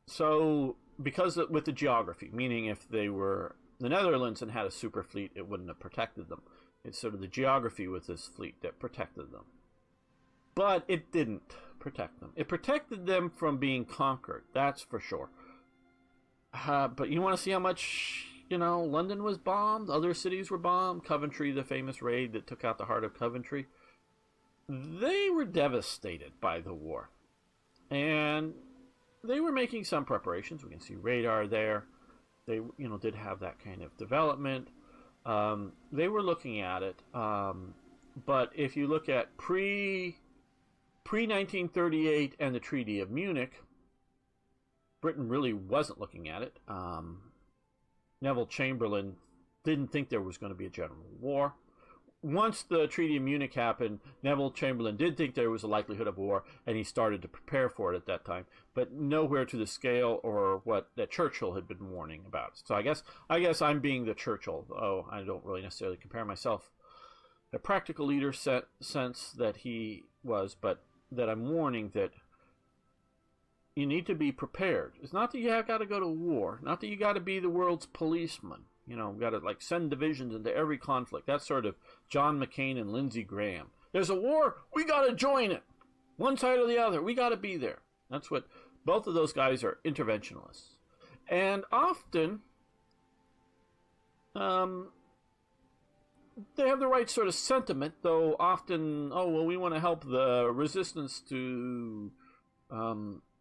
So, because with the geography, meaning if they were the Netherlands and had a super fleet, it wouldn't have protected them. It's sort of the geography with this fleet that protected them. But it didn't protect them. It protected them from being conquered, that's for sure. But you want to see how much, London was bombed, other cities were bombed, Coventry, the famous raid that took out the heart of Coventry. They were devastated by the war. And they were making some preparations. We can see radar there. They, did have that kind of development. They were looking at it. But if you look at pre-1938 and the Treaty of Munich, Britain really wasn't looking at it. Neville Chamberlain didn't think there was going to be a general war. Once the Treaty of Munich happened, Neville Chamberlain did think there was a likelihood of war, and he started to prepare for it at that time, but nowhere to the scale or what that Churchill had been warning about. So I guess I'm being the Churchill, though I don't really necessarily compare myself a practical leader sense that he was, but that I'm warning that you need to be prepared. It's not that you have got to go to war, not that you got to be the world's policeman. Got to send divisions into every conflict. That's sort of John McCain and Lindsey Graham. There's a war, we got to join it. One side or the other, we got to be there. That's what both of those guys are, interventionists. And often, they have the right sort of sentiment, though often, we want to help the resistance to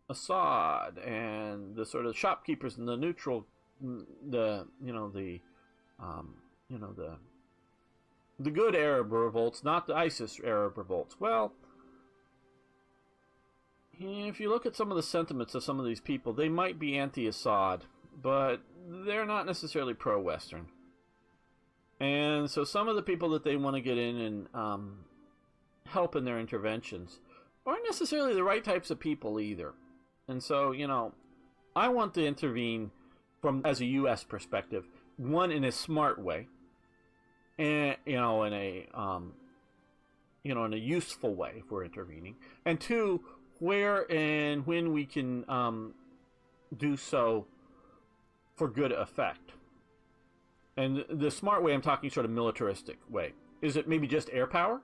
Assad and the sort of shopkeepers and the neutral, the good Arab revolts, not the ISIS Arab revolts. Well, if you look at some of the sentiments of some of these people, they might be anti-Assad, but they're not necessarily pro-Western. And so some of the people that they want to get in and help in their interventions aren't necessarily the right types of people either. And so, I want to intervene as a U.S. perspective, one, in a smart way, and in a useful way if we're intervening, and two, where and when we can do so for good effect. And the smart way, I'm talking sort of militaristic way. Is it maybe just air power?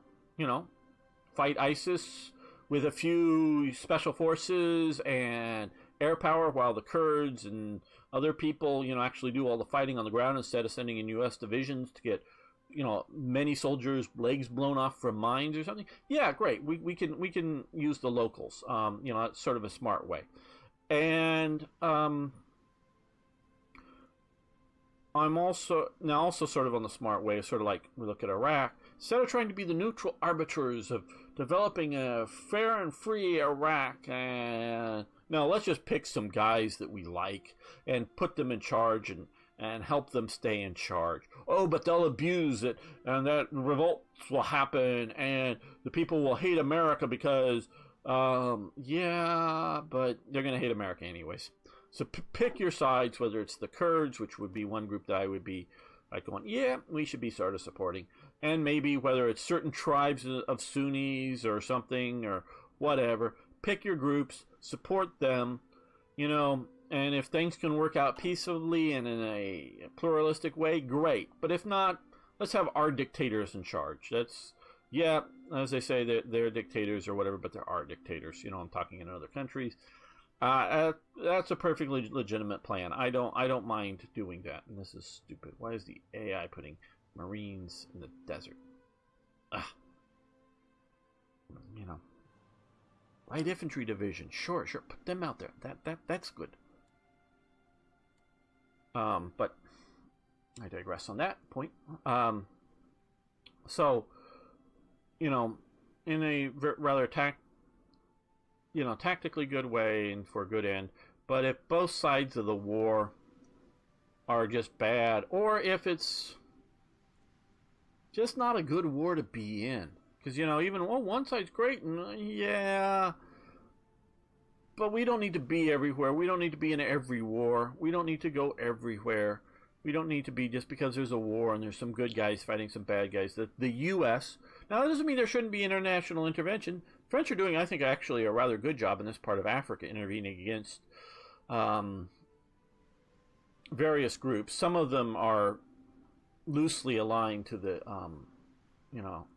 Fight ISIS with a few special forces and air power while the Kurds and other people, actually do all the fighting on the ground instead of sending in U.S. divisions to get, many soldiers' legs blown off from mines or something. Yeah, great. We can use the locals. That's sort of a smart way. And I'm also sort of on the smart way, sort of like we look at Iraq. Instead of trying to be the neutral arbiters of developing a fair and free Iraq, and no, let's just pick some guys that we like and put them in charge and help them stay in charge. Oh, but they'll abuse it, and that revolts will happen, and the people will hate America because Yeah, but they're going to hate America anyways. So pick your sides, whether it's the Kurds, which would be one group that I would be like going, yeah, we should be sort of supporting. And maybe whether it's certain tribes of Sunnis or something or whatever. Pick your groups, support them, you know, and if things can work out peacefully and in a pluralistic way, great. But if not, let's have our dictators in charge. That's, yeah, as they say, they're dictators or whatever, but there are dictators. You know, I'm talking in other countries. That's a perfectly legitimate plan. I don't mind doing that. And this is stupid. Why is the AI putting Marines in the desert? Ah, you know, light infantry division. Sure, put them out there. That's good. But I digress on that point. So, you know, in a rather tactically good way and for a good end. But if both sides of the war are just bad, or if it's just not a good war to be in, because, you know, even, well, one side's great, and yeah, but we don't need to be everywhere. We don't need to be in every war. We don't need to go everywhere. We don't need to be just because there's a war and there's some good guys fighting some bad guys. The U.S. Now, that doesn't mean there shouldn't be international intervention. French are doing, I think, actually a rather good job in this part of Africa, intervening against various groups. Some of them are loosely aligned to the,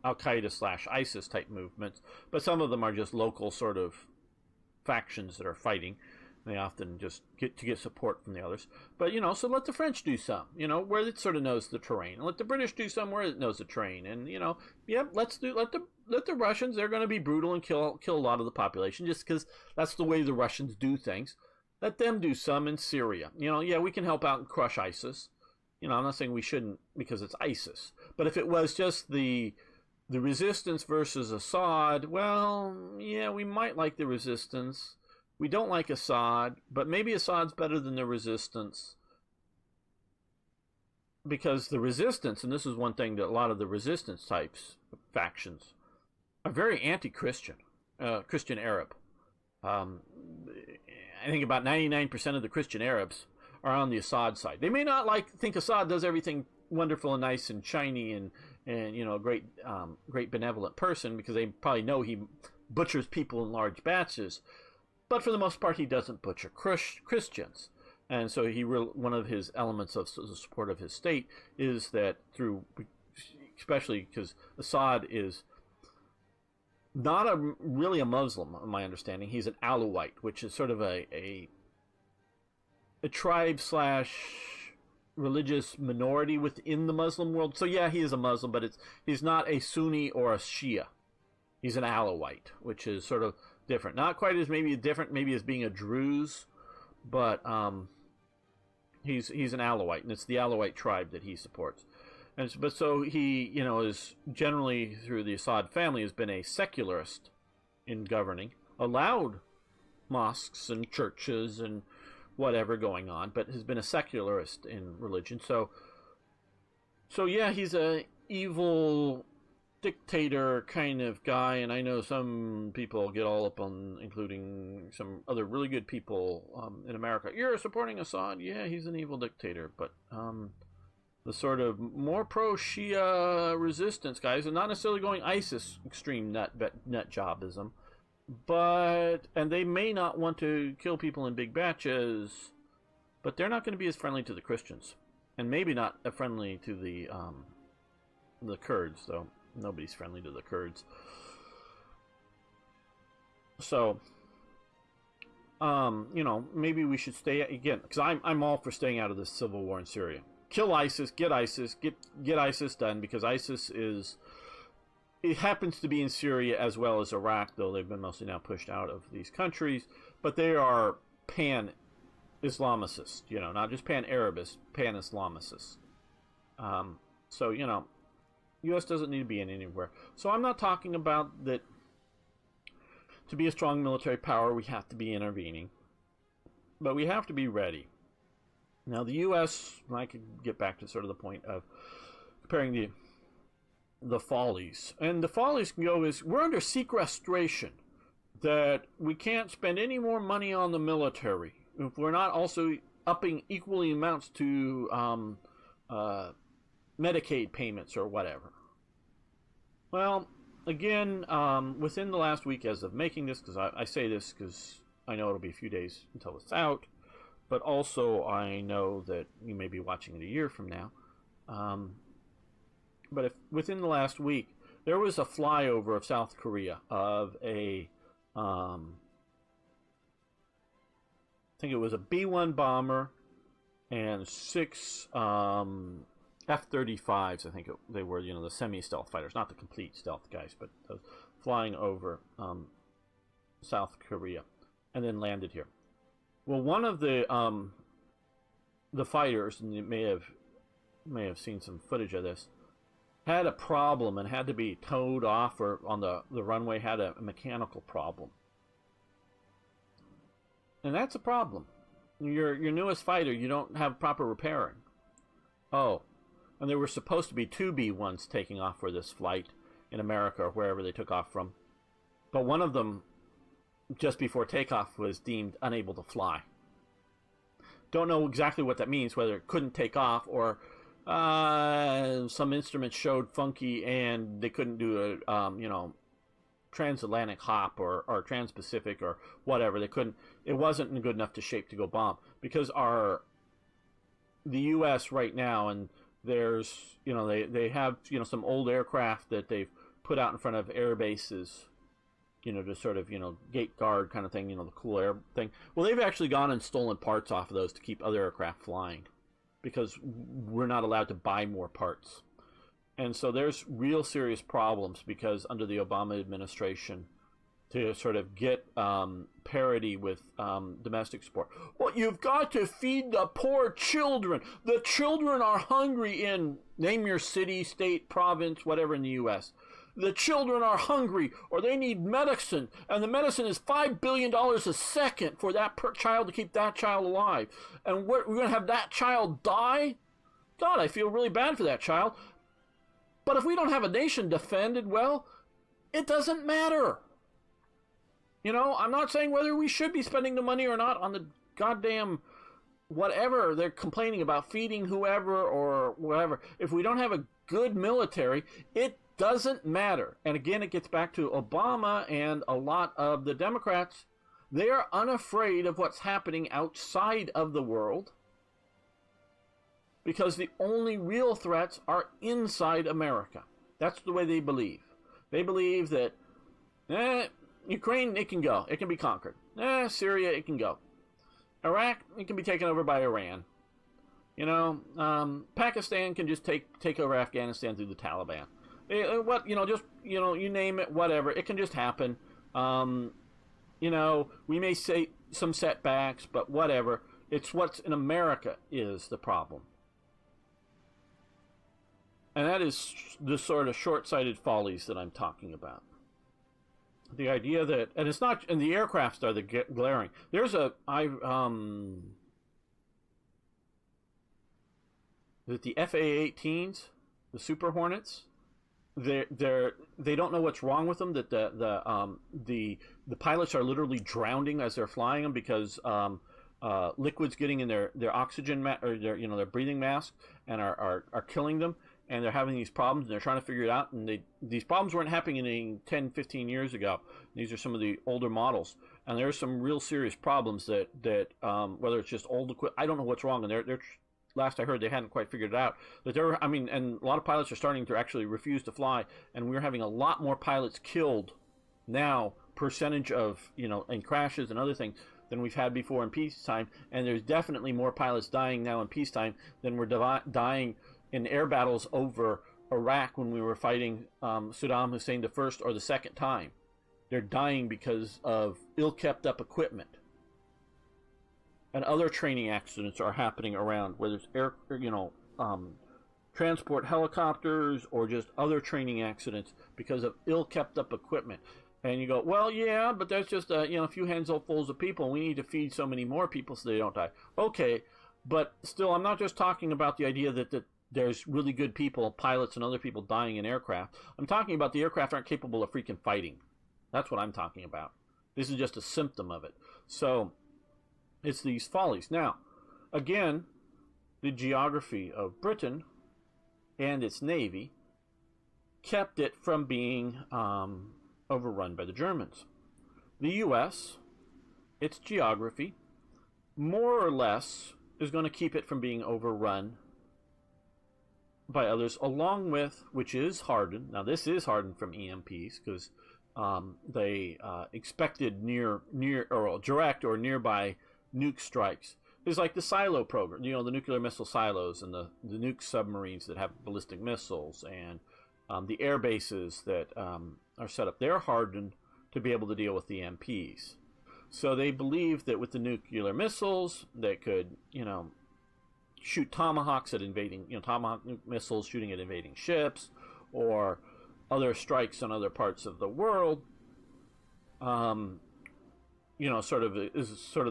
Al-Qaeda / ISIS type movements, but some of them are just local sort of factions that are fighting. They often just get support from the others. But, you know, so let the French do some, you know, where it sort of knows the terrain. And let the British do some where it knows the terrain. And, you know, yeah, let the Russians, they're going to be brutal and kill a lot of the population just because that's the way the Russians do things. Let them do some in Syria. You know, yeah, we can help out and crush ISIS. You know, I'm not saying we shouldn't because it's ISIS. But if it was just the resistance versus Assad, well, yeah, we might like the resistance. We don't like Assad, but maybe Assad's better than the resistance. Because the resistance, and this is one thing that a lot of the resistance types, factions, are very anti-Christian, Christian Arab. I think about 99% of the Christian Arabs are on the Assad side. They may not think Assad does everything wonderful and nice and shiny and you know, great benevolent person, because they probably know he butchers people in large batches. But for the most part, he doesn't butcher Christians. And so one of his elements of the support of his state is that through, especially because Assad is not really a Muslim, in my understanding. He's an Alawite, which is sort of a tribe / religious minority within the Muslim world. So yeah, he is a Muslim, but he's not a Sunni or a Shia. He's an Alawite, which is sort of different. Not quite as different as being a Druze, but he's an Alawite, and it's the Alawite tribe that he supports. But so he, you know, is generally through the Assad family has been a secularist in governing, allowed mosques and churches and whatever going on, but has been a secularist in religion. So yeah, he's a evil dictator kind of guy, and I know some people get all up on, including some other really good people in America, you're supporting Assad. Yeah, he's an evil dictator, but the sort of more pro-Shia resistance guys, and not necessarily going ISIS extreme nut jobism, and they may not want to kill people in big batches, but they're not going to be as friendly to the Christians, and maybe not friendly to the Kurds, though. Nobody's friendly to the Kurds. So, you know, maybe we should stay, again, because I'm all for staying out of this civil war in Syria. Kill ISIS, get ISIS done, because it happens to be in Syria as well as Iraq, though they've been mostly now pushed out of these countries, but they are pan-Islamicists, you know, not just pan-Arabist, pan-Islamicists. So, you know, U.S. doesn't need to be in anywhere. So I'm not talking about that to be a strong military power, we have to be intervening. But we have to be ready. Now, the U.S., and I could get back to sort of the point of comparing the follies. And the follies can go is, we're under sequestration. that we can't spend any more money on the military if we're not also upping equally amounts to Medicaid payments or whatever. Well, again, within the last week as of making this, because I say this because I know it'll be a few days until it's out, but also I know that you may be watching it a year from now. But if within the last week, there was a flyover of South Korea of a, I think it was a B-1 bomber and 6 F-35s. I think they were, the semi-stealth fighters, not the complete stealth guys, but flying over South Korea, and then landed here. Well, one of the fighters, and you may have seen some footage of this, had a problem and had to be towed off, or on the runway had a mechanical problem. And that's a problem. Your newest fighter, you don't have proper repairing. Oh, and there were supposed to be 2 B-1s taking off for this flight in America or wherever they took off from. But one of them, just before takeoff, was deemed unable to fly. Don't know exactly what that means, whether it couldn't take off or some instruments showed funky and they couldn't do a transatlantic hop or trans-Pacific or whatever. They couldn't. It wasn't in good enough to shape to go bomb, because the U.S. right now, and there's they have some old aircraft that they've put out in front of air bases, to sort of gate guard kind of thing, the cool air thing. Well, they've actually gone and stolen parts off of those to keep other aircraft flying, because we're not allowed to buy more parts. And so there's real serious problems, because under the Obama administration, to sort of get parity with domestic support, well, you've got to feed the poor children. The children are hungry in, name your city, state, province, whatever in the U.S. The children are hungry, or they need medicine, and the medicine is $5 billion a second for that child, to keep that child alive. And we're going to have that child die? God, I feel really bad for that child. But if we don't have a nation defended well, it doesn't matter. I'm not saying whether we should be spending the money or not on the goddamn whatever they're complaining about, feeding whoever or whatever. If we don't have a good military, it doesn't matter. And again, it gets back to Obama and a lot of the Democrats. They are unafraid of what's happening outside of the world, because the only real threats are inside America. That's the way they believe. They believe that Ukraine, it can go. It can be conquered. Syria, it can go. Iraq, it can be taken over by Iran. Pakistan can just take over Afghanistan through the Taliban. You name it, whatever. It can just happen. We may say some setbacks, but whatever. It's what's in America is the problem. And that is the sort of short-sighted follies that I'm talking about. The idea that, and it's not, and the aircrafts are the glaring. There's the FA-18s, the Super Hornets, they don't know what's wrong with them. That the pilots are literally drowning as they're flying them, because liquids getting in their oxygen or their breathing mask and are killing them. And they're having these problems, and they're trying to figure it out. And these problems weren't happening 10, 15 years ago. These are some of the older models. And there's some real serious problems that whether it's just old equipment, I don't know what's wrong. And they're last I heard, they hadn't quite figured it out. But and a lot of pilots are starting to actually refuse to fly. And we're having a lot more pilots killed now, percentage of, in crashes and other things, than we've had before in peacetime. And there's definitely more pilots dying now in peacetime than were dying in air battles over Iraq when we were fighting Saddam Hussein the first or the second time. They're dying because of ill-kept up equipment. And other training accidents are happening around, whether it's transport helicopters or just other training accidents because of ill-kept up equipment. And you go, well, yeah, but that's just a few handfuls of people, and we need to feed so many more people so they don't die. Okay, but still, I'm not just talking about the idea that there's really good people, pilots and other people dying in aircraft. I'm talking about the aircraft aren't capable of freaking fighting. That's what I'm talking about. This is just a symptom of it. So it's these follies. Now, again, the geography of Britain and its navy kept it from being overrun by the Germans. The U.S., its geography, more or less, is going to keep it from being overrun by others, along with, which is hardened. Now, this is hardened from EMPs because they expected near or direct or nearby nuke strikes. It's like the silo program, the nuclear missile silos and the nuke submarines that have ballistic missiles, and the air bases that are set up. They're hardened to be able to deal with the EMPs. So they believe that with the nuclear missiles, they could, shoot tomahawks at invading, tomahawk missiles shooting at invading ships, or other strikes on other parts of the world. Sort of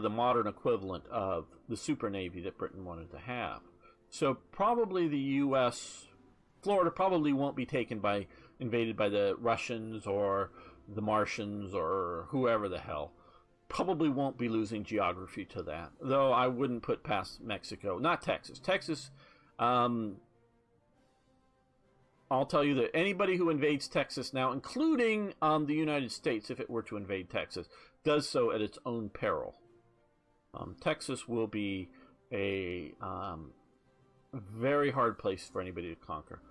the modern equivalent of the super navy that Britain wanted to have. So probably the U.S. Florida probably won't be invaded by the Russians or the Martians or whoever the hell. Probably won't be losing geography to that, though I wouldn't put past Mexico. Not Texas. Texas, I'll tell you that anybody who invades Texas now, including the United States, if it were to invade Texas, does so at its own peril. Texas will be a very hard place for anybody to conquer.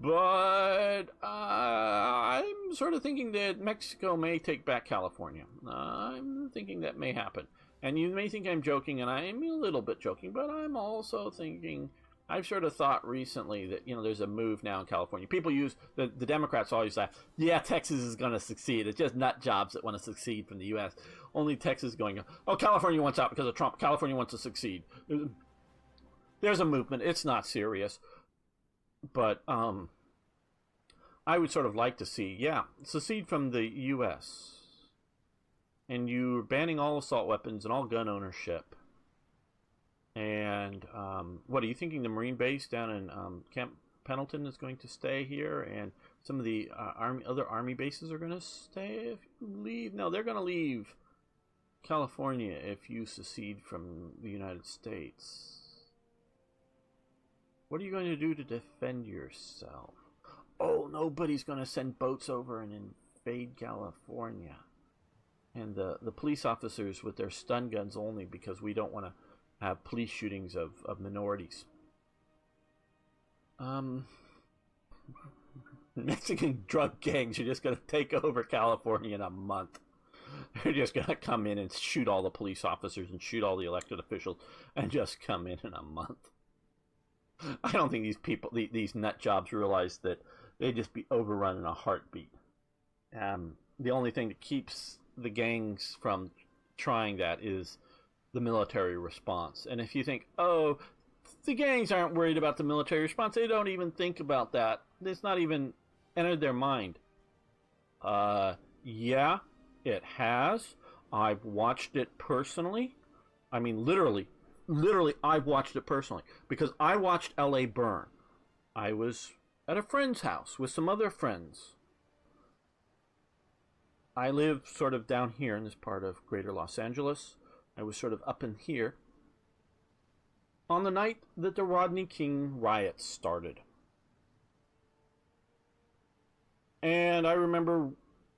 But I'm sort of thinking that Mexico may take back California. I'm thinking that may happen. And you may think I'm joking, and I'm a little bit joking, but I'm also thinking, I've sort of thought recently that, there's a move now in California. People use, the Democrats always say, yeah, Texas is going to succeed. It's just nut jobs that want to succeed from the U.S. Only Texas is going, oh, California wants out because of Trump. California wants to succeed. There's a movement. It's not serious. But I would sort of like to see, secede from the U.S. And you're banning all assault weapons and all gun ownership. And what are you thinking? The Marine base down in Camp Pendleton is going to stay here, and some of the other Army bases are going to stay if you leave? No, they're going to leave California if you secede from the United States. What are you going to do to defend yourself? Oh, nobody's going to send boats over and invade California. And the police officers with their stun guns only, because we don't want to have police shootings of minorities. Mexican drug gangs are just going to take over California in a month. They're just going to come in and shoot all the police officers and shoot all the elected officials and just come in a month. I don't think these people, these nut jobs, realize that they'd just be overrun in a heartbeat. The only thing that keeps the gangs from trying that is the military response. And if you think, oh, the gangs aren't worried about the military response, they don't even think about that. It's not even entered their mind. Yeah, it has. I've watched it personally. I mean, literally, I've watched it personally, because I watched LA burn. I was at a friend's house with some other friends. I live sort of down here in this part of greater Los Angeles. I was sort of up in here on the night that the Rodney King riots started. And I remember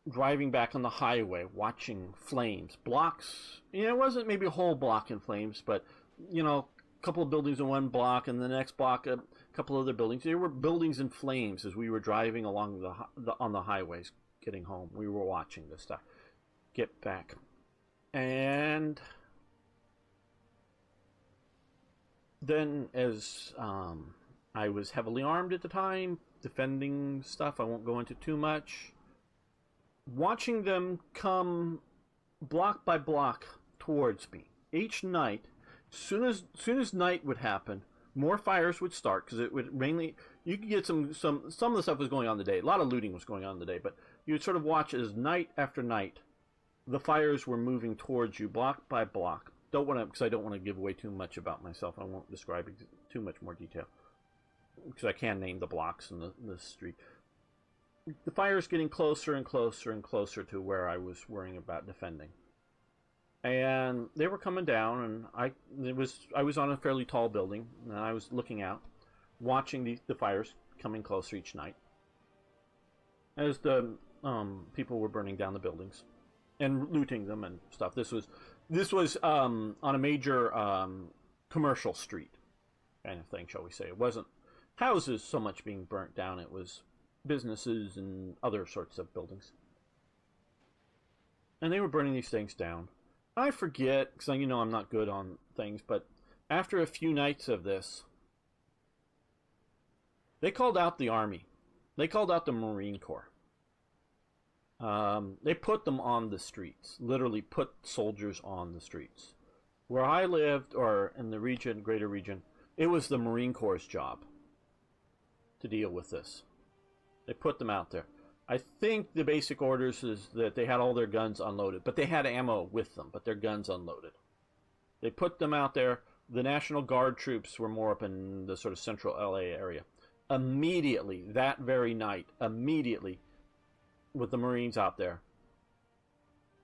driving back on the highway, watching flames, blocks. It wasn't maybe a whole block in flames, but a couple of buildings in one block, and the next block a couple other buildings. There were buildings in flames as we were driving along on the highways getting home. We were watching this stuff get back. And then, as I was heavily armed at the time, defending stuff I won't go into too much, watching them come block by block towards me each night. Soon as night would happen, more fires would start, because it would mainly, you could get some of the stuff was going on the day. A lot of looting was going on the day, but you would sort of watch as night after night the fires were moving towards you block by block. Because I don't want to give away too much about myself. I won't describe too much more detail, because I can name the blocks in the street. the fire's getting closer and closer and closer to where I was worrying about defending. And they were coming down, and I was on a fairly tall building, and I was looking out, watching the fires coming closer each night as the people were burning down the buildings and looting them and stuff. This was on a major commercial street kind of thing, shall we say. It wasn't houses so much being burnt down, it was businesses and other sorts of buildings. And they were burning these things down. I forget, because I'm not good on things, but after a few nights of this, they called out the Army. They called out the Marine Corps. They put them on the streets, literally put soldiers on the streets. Where I lived, or in the region, greater region, it was the Marine Corps' job to deal with this. They put them out there. I think the basic orders is that they had all their guns unloaded, but they had ammo with them, but their guns unloaded. They put them out there. The National Guard troops were more up in the sort of central LA area. Immediately, that very night, with the Marines out there,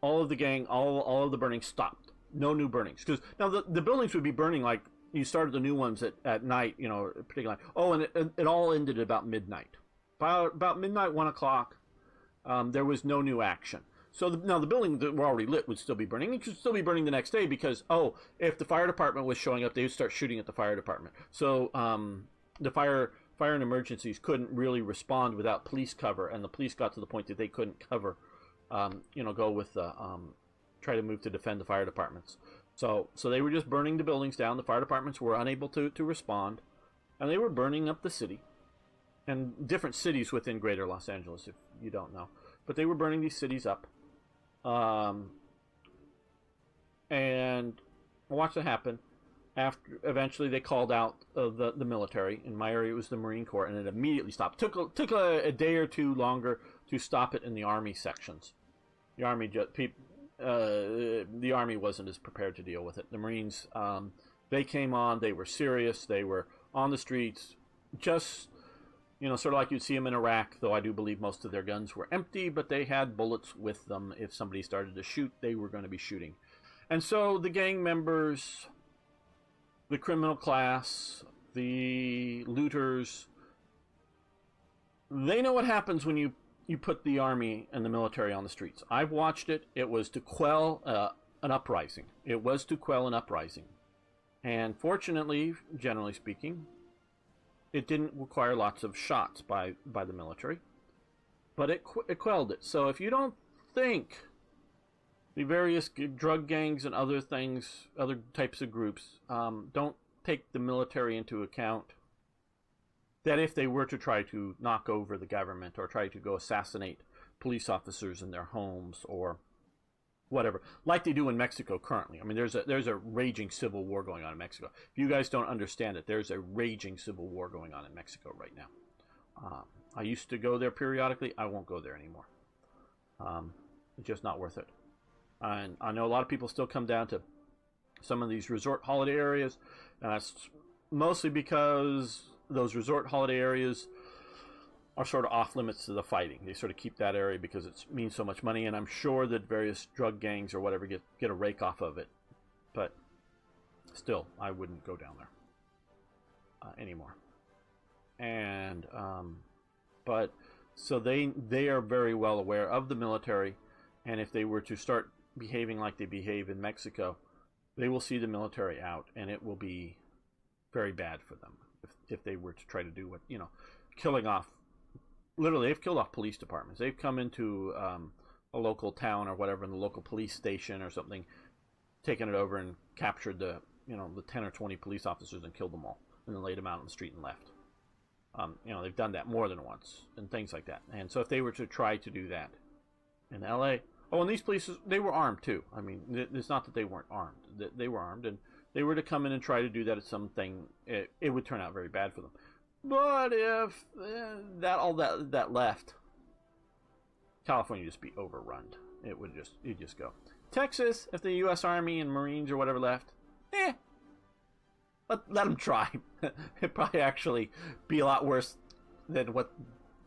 all of the gang, all of the burning stopped. No new burnings. Because now the buildings would be burning like you started the new ones at night, particularly. Oh, and it all ended at about midnight. About midnight, 1 o'clock, there was no new action. So now the building that were already lit would still be burning. It could still be burning the next day because, if the fire department was showing up, they would start shooting at the fire department. So the fire and emergencies couldn't really respond without police cover, and the police got to the point that they couldn't cover, go with the, try to move to defend the fire departments. So they were just burning the buildings down. The fire departments were unable to respond, and they were burning up the city. And different cities within greater Los Angeles, if you don't know. But they were burning these cities up. And I watched it happen. Eventually they called out the military. In my area it was the Marine Corps, and it immediately stopped. Took a day or two longer to stop it in the Army sections. The Army wasn't as prepared to deal with it. The Marines, they came on, they were serious, they were on the streets, just... sort of like you'd see them in Iraq, though I do believe most of their guns were empty, but they had bullets with them. If somebody started to shoot, they were going to be shooting. And so the gang members, the criminal class, the looters, they know what happens when you put the Army and the military on the streets. I've watched it. It was to quell an uprising. It was to quell an uprising. And fortunately, generally speaking, it didn't require lots of shots by the military, but it quelled it. So if you don't think the various drug gangs and other things, other types of groups, don't take the military into account, that if they were to try to knock over the government or try to go assassinate police officers in their homes or whatever, like they do in Mexico currently. I mean, there's a raging civil war going on in Mexico. If you guys don't understand it, there's a raging civil war going on in Mexico right now. I used to go there periodically. I won't go there anymore. It's just not worth it. And I know a lot of people still come down to some of these resort holiday areas, and that's mostly because those resort holiday areas are sort of off limits to the fighting. They sort of keep that area because it means so much money, and I'm sure that various drug gangs or whatever get a rake off of it. But still, I wouldn't go down there anymore. And but so they are very well aware of the military, and if they were to start behaving like they behave in Mexico, they will see the military out, and it will be very bad for them if they were to try to do what, killing off. Literally, they've killed off police departments. They've come into a local town or whatever, in the local police station or something, taken it over and captured the 10 or 20 police officers and killed them all, and then laid them out on the street and left. They've done that more than once and things like that. And so if they were to try to do that in L.A., and these police, they were armed too. I mean, it's not that they weren't armed. They were armed, and they were to come in and try to do that at something, it would turn out very bad for them. But if that left, California would just be overrun. You'd just go. Texas, if the U.S. Army and Marines or whatever left, let them try. It'd probably actually be a lot worse than what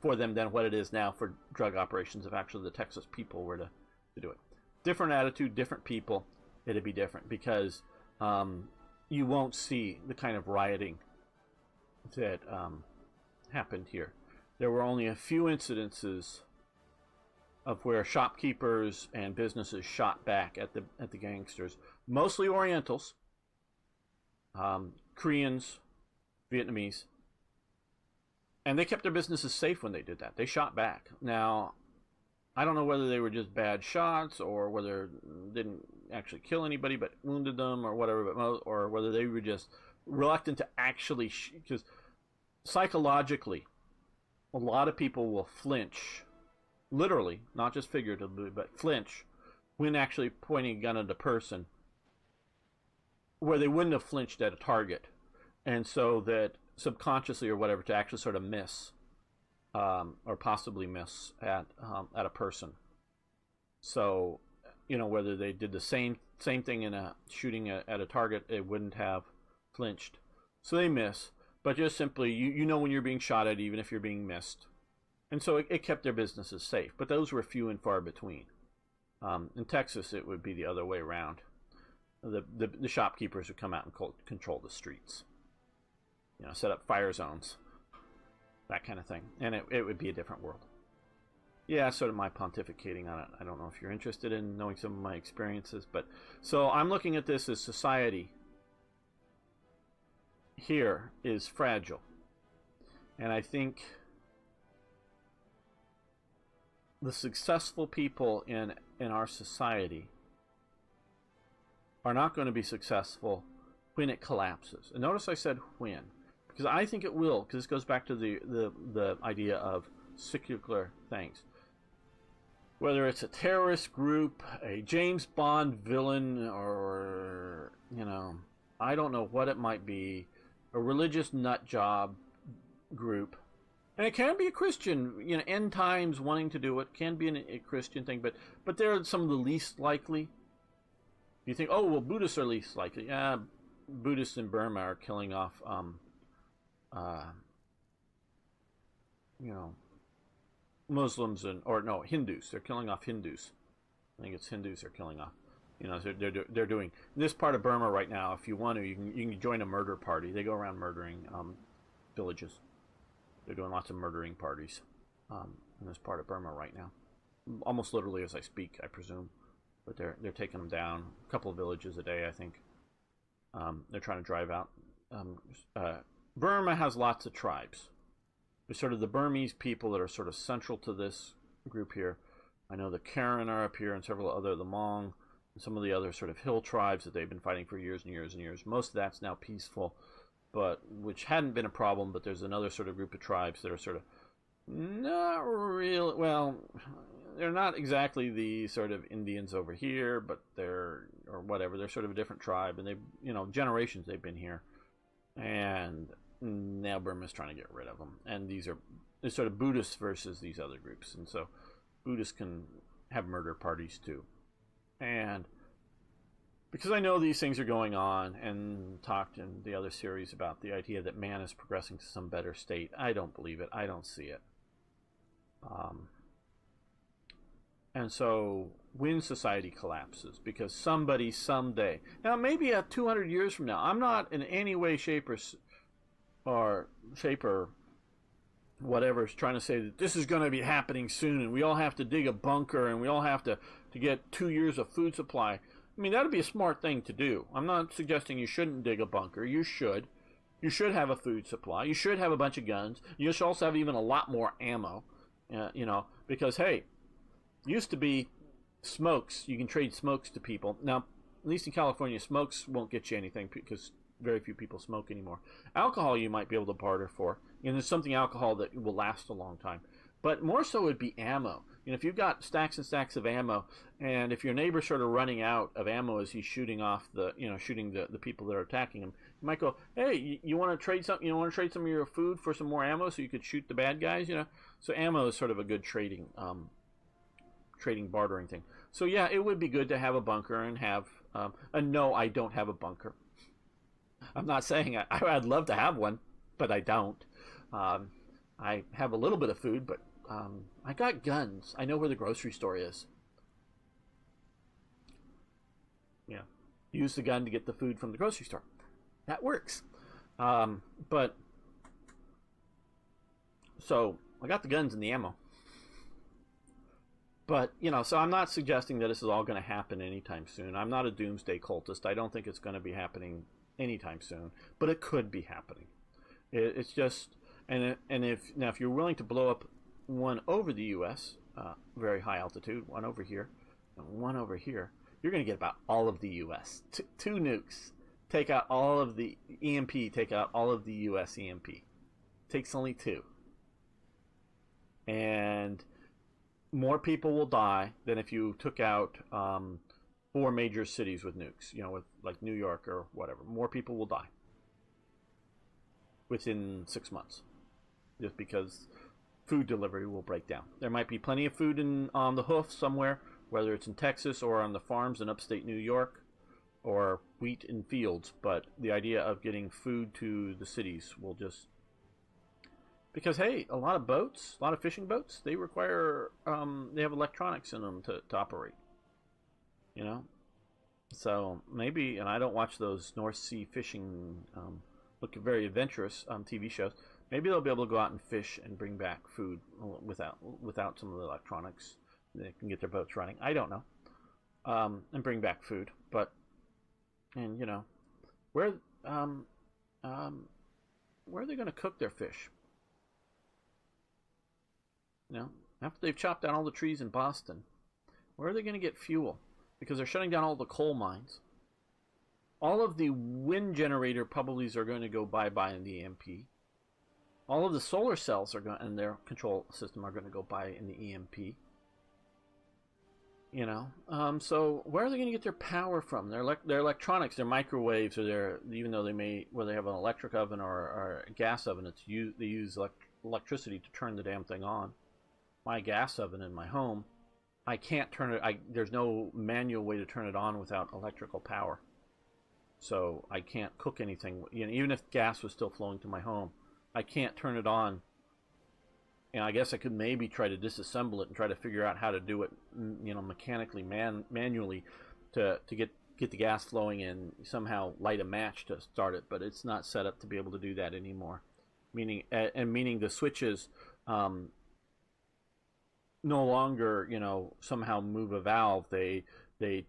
for them than what it is now for drug operations if actually the Texas people were to do it. Different attitude, different people, it'd be different because you won't see the kind of rioting that happened here. There were only a few incidences of where shopkeepers and businesses shot back at the gangsters, mostly Orientals, Koreans, Vietnamese, and they kept their businesses safe when they did that. They shot back. Now, I don't know whether they were just bad shots or whether they didn't actually kill anybody but wounded them or whatever, or whether they were just reluctant to actually, because psychologically, a lot of people will flinch, literally, not just figuratively, but flinch when actually pointing a gun at a person where they wouldn't have flinched at a target. And so that subconsciously or whatever, to actually sort of miss or possibly miss at a person. So, you know, whether they did the same thing in a shooting at a target, they wouldn't have flinched. So they miss, but just simply, you know when you're being shot at, even if you're being missed. And so it kept their businesses safe, but those were few and far between. In Texas, it would be the other way around. The shopkeepers would come out and control the streets. You know, set up fire zones, that kind of thing. And it would be a different world. Yeah, sort of my pontificating on it. I don't know if you're interested in knowing some of my experiences, but so I'm looking at this as society here is fragile. And I think the successful people in our society are not going to be successful when it collapses. And notice I said when, because I think it will, because this goes back to the idea of secular things. Whether it's a terrorist group, a James Bond villain, or, you know, I don't know what it might be, a religious nut job group. And it can be a Christian, you know, end times wanting to do it, can be a Christian thing, but they're some of the least likely. You think, oh, well, Buddhists are least likely. Yeah, Buddhists in Burma are killing off, you know, Muslims Hindus. They're killing off Hindus. I think it's Hindus they're killing off. You know, they're doing this part of Burma right now. If you want to, you can join a murder party. They go around murdering villages. They're doing lots of murdering parties in this part of Burma right now, almost literally as I speak, I presume. But they're taking them down, a couple of villages a day, I think. They're trying to drive out. Burma has lots of tribes. There's sort of the Burmese people that are sort of central to this group here. I know the Karen are up here and several other, the Hmong, and some of the other sort of hill tribes that they've been fighting for years and years and years. Most of that's now peaceful, but which hadn't been a problem, but there's another sort of group of tribes that are sort of not real, well, they're not exactly the sort of Indians over here, but they're, or whatever, they're sort of a different tribe, and they've, you know, generations they've been here. And now Burma's trying to get rid of them. And these are sort of Buddhists versus these other groups. And so Buddhists can have murder parties too. And because I know these things are going on and talked in the other series about the idea that man is progressing to some better state, I don't believe it. I don't see it. And so when society collapses, because somebody someday, now maybe 200 years from now, I'm not in any way, shape, or whatever is trying to say that this is going to be happening soon and we all have to dig a bunker and we all have to get 2 years of food supply. I mean, that would be a smart thing to do. I'm not suggesting you shouldn't dig a bunker. You should. You should have a food supply. You should have a bunch of guns. You should also have even a lot more ammo, you know, because, hey, used to be smokes. You can trade smokes to people. Now, at least in California, smokes won't get you anything because very few people smoke anymore. Alcohol you might be able to barter for. And there's something alcohol that will last a long time. But more so would be ammo. You know, if you've got stacks and stacks of ammo, and if your neighbor's sort of running out of ammo as he's shooting off shooting the people that are attacking him, you might go, hey, you want to trade something? You want to trade some of your food for some more ammo so you could shoot the bad guys? You know, so ammo is sort of a good trading bartering thing. So yeah, it would be good to have a bunker and have. And no, I don't have a bunker. I'm not saying I'd love to have one, but I don't. I have a little bit of food, but I got guns. I know where the grocery store is. Yeah, use the gun to get the food from the grocery store. That works. But so I got the guns and the ammo. But, so I'm not suggesting that this is all going to happen anytime soon. I'm not a doomsday cultist. I don't think it's going to be happening anytime soon. But it could be happening. It's just, and if you're willing to blow up one over the U.S., very high altitude, one over here, and one over here, you're going to get about all of the U.S. Two nukes. Take out all of the EMP, take out all of the U.S. EMP. Takes only two. And more people will die than if you took out 4 major cities with nukes, with like New York or whatever. More people will die within 6 months, just because food delivery will break down. There might be plenty of food on the hoof somewhere, whether it's in Texas or on the farms in upstate New York, or wheat in fields, but the idea of getting food to the cities will just... Because, hey, a lot of boats, a lot of fishing boats, they require, they have electronics in them to operate, So maybe, and I don't watch those North Sea fishing, look very adventurous TV shows. Maybe they'll be able to go out and fish and bring back food without some of the electronics. They can get their boats running. I don't know. And bring back food, but, and where are they going to cook their fish? After they've chopped down all the trees in Boston, where are they going to get fuel? Because they're shutting down all the coal mines. All of the wind generator probably are going to go bye-bye in the EMP. All of the solar cells are going, and their control system are going to go by in the EMP. So where are they going to get their power from? Their electronics, their microwaves, or even though whether they have an electric oven or a gas oven, they use electricity to turn the damn thing on. My gas oven in my home, I can't turn it. There's no manual way to turn it on without electrical power. So I can't cook anything. Even if gas was still flowing to my home, I can't turn it on. And I guess I could maybe try to disassemble it and try to figure out how to do it, mechanically, manually, to get the gas flowing and somehow light a match to start it. But it's not set up to be able to do that anymore. Meaning the switches no longer, somehow move a valve. They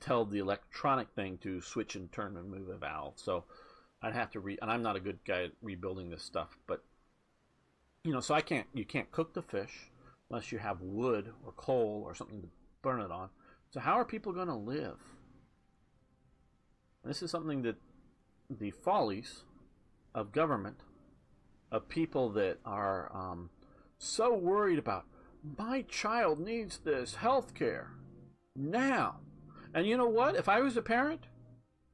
tell the electronic thing to switch and turn and move a valve. So I'd have to and I'm not a good guy at rebuilding this stuff, but so you can't cook the fish unless you have wood or coal or something to burn it on. So how are people going to live? And this is something that the follies of government, of people that are so worried about, my child needs this health care now. And you know what? If I was a parent,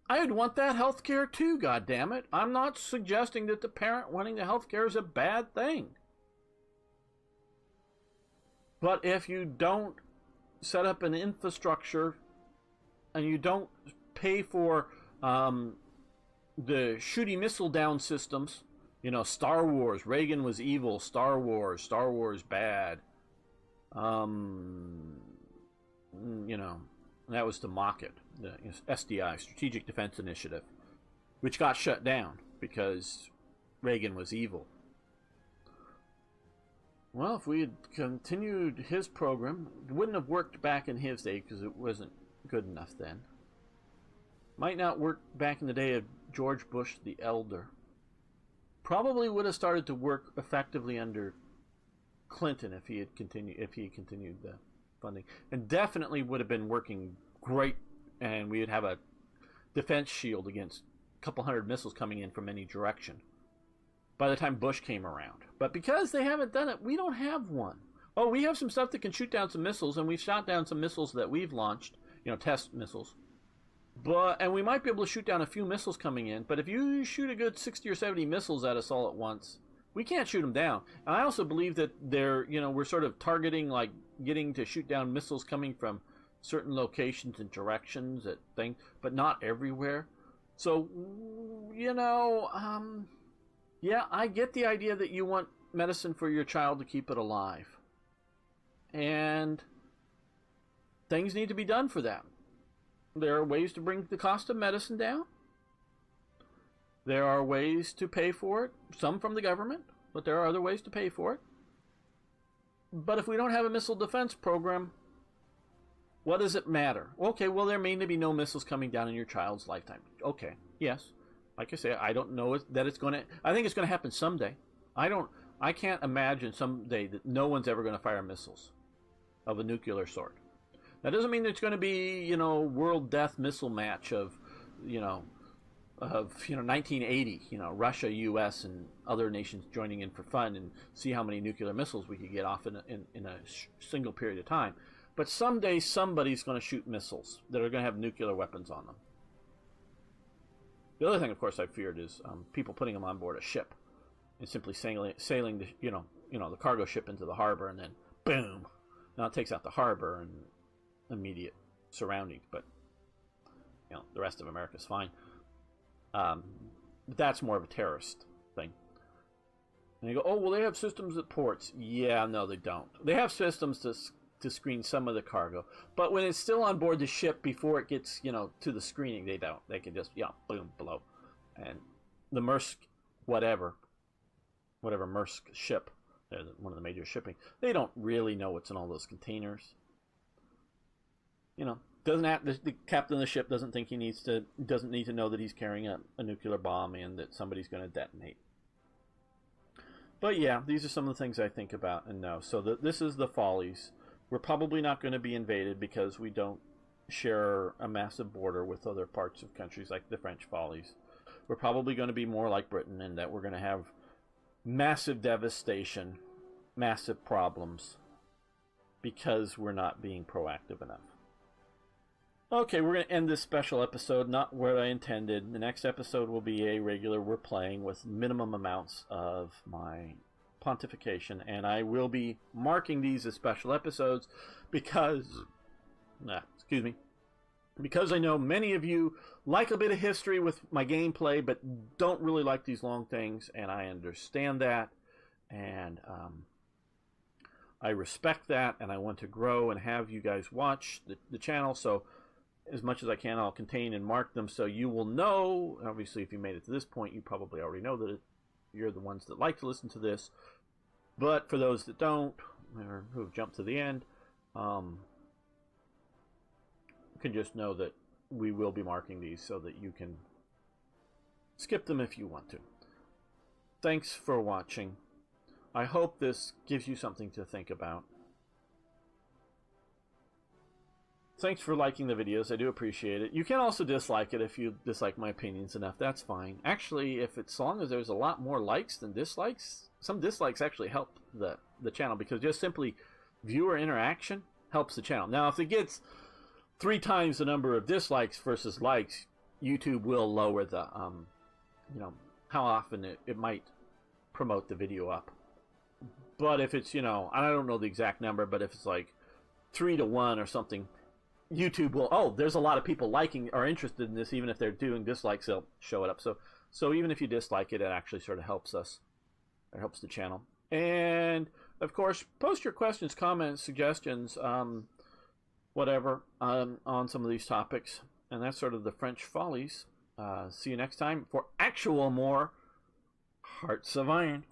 I'd want that health care too, goddammit. I'm not suggesting that the parent wanting the health care is a bad thing. But if you don't set up an infrastructure and you don't pay for the shooty missile down systems, Star Wars, Reagan was evil, Star Wars bad, that was to mock it, the SDI, Strategic Defense Initiative, which got shut down because Reagan was evil. Well, if we had continued his program, it wouldn't have worked back in his day because it wasn't good enough then. Might not work back in the day of George Bush the Elder. Probably would have started to work effectively under Clinton if he had continued the funding, and definitely would have been working great, and we would have a defense shield against a couple hundred missiles coming in from any direction by the time Bush came around. But because they haven't done it, we don't have one. Oh, we have some stuff that can shoot down some missiles, and we've shot down some missiles that we've launched, test missiles. And we might be able to shoot down a few missiles coming in, but if you shoot a good 60 or 70 missiles at us all at once, we can't shoot them down. And I also believe that we're sort of targeting, like, getting to shoot down missiles coming from certain locations and directions at things, but not everywhere. So, yeah, I get the idea that you want medicine for your child to keep it alive. And things need to be done for that. There are ways to bring the cost of medicine down. There are ways to pay for it, some from the government, but there are other ways to pay for it. But if we don't have a missile defense program, what does it matter? Okay, well, there may be no missiles coming down in your child's lifetime. Okay, yes. Like I say, I don't know that it's going to... I think it's going to happen someday. I can't imagine someday that no one's ever going to fire missiles of a nuclear sort. That doesn't mean it's going to be, world death missile match of 1980, Russia, U.S., and other nations joining in for fun and see how many nuclear missiles we could get off in a single period of time. But someday somebody's going to shoot missiles that are going to have nuclear weapons on them. The other thing, of course, I feared is people putting them on board a ship and simply sailing the cargo ship into the harbor, and then boom, now it takes out the harbor and immediate surroundings. But the rest of America's fine. But that's more of a terrorist thing. And you go, oh, well, they have systems at ports. Yeah, no, they don't. They have systems to screen some of the cargo. But when it's still on board the ship before it gets, to the screening, they don't. They can just, boom, blow. And the Maersk, whatever Maersk ship, one of the major shipping, they don't really know what's in all those containers. The captain of the ship doesn't think doesn't need to know that he's carrying a nuclear bomb and that somebody's going to detonate. But yeah, these are some of the things I think about and know. So this is the Follies. We're probably not going to be invaded because we don't share a massive border with other parts of countries like the French Follies. We're probably going to be more like Britain in that we're going to have massive devastation, massive problems, because we're not being proactive enough. Okay, we're going to end this special episode, not what I intended. The next episode will be a regular We're Playing with minimum amounts of my pontification, and I will be marking these as special episodes because I know many of you like a bit of history with my gameplay but don't really like these long things, and I understand that, and I respect that, and I want to grow and have you guys watch the channel. So as much as I can, I'll contain and mark them so you will know. Obviously, if you made it to this point, you probably already know that you're the ones that like to listen to this. But for those that don't, or who have jumped to the end, you can just know that we will be marking these so that you can skip them if you want to. Thanks for watching. I hope this gives you something to think about. Thanks for liking the videos. I do appreciate it. You can also dislike it if you dislike my opinions enough. That's fine. Actually, as long as there's a lot more likes than dislikes, some dislikes actually help the channel, because just simply viewer interaction helps the channel. Now, if it gets 3 times the number of dislikes versus likes, YouTube will lower the, how often it might promote the video up. But if it's, I don't know the exact number, but if it's like 3 to 1 or something, YouTube will, there's a lot of people liking or interested in this, even if they're doing dislikes, they'll show it up. So even if you dislike it, it actually sort of helps us. It helps the channel. And of course, post your questions, comments, suggestions, whatever, on some of these topics. And that's sort of the French Follies. See you next time for actual more Hearts of Iron.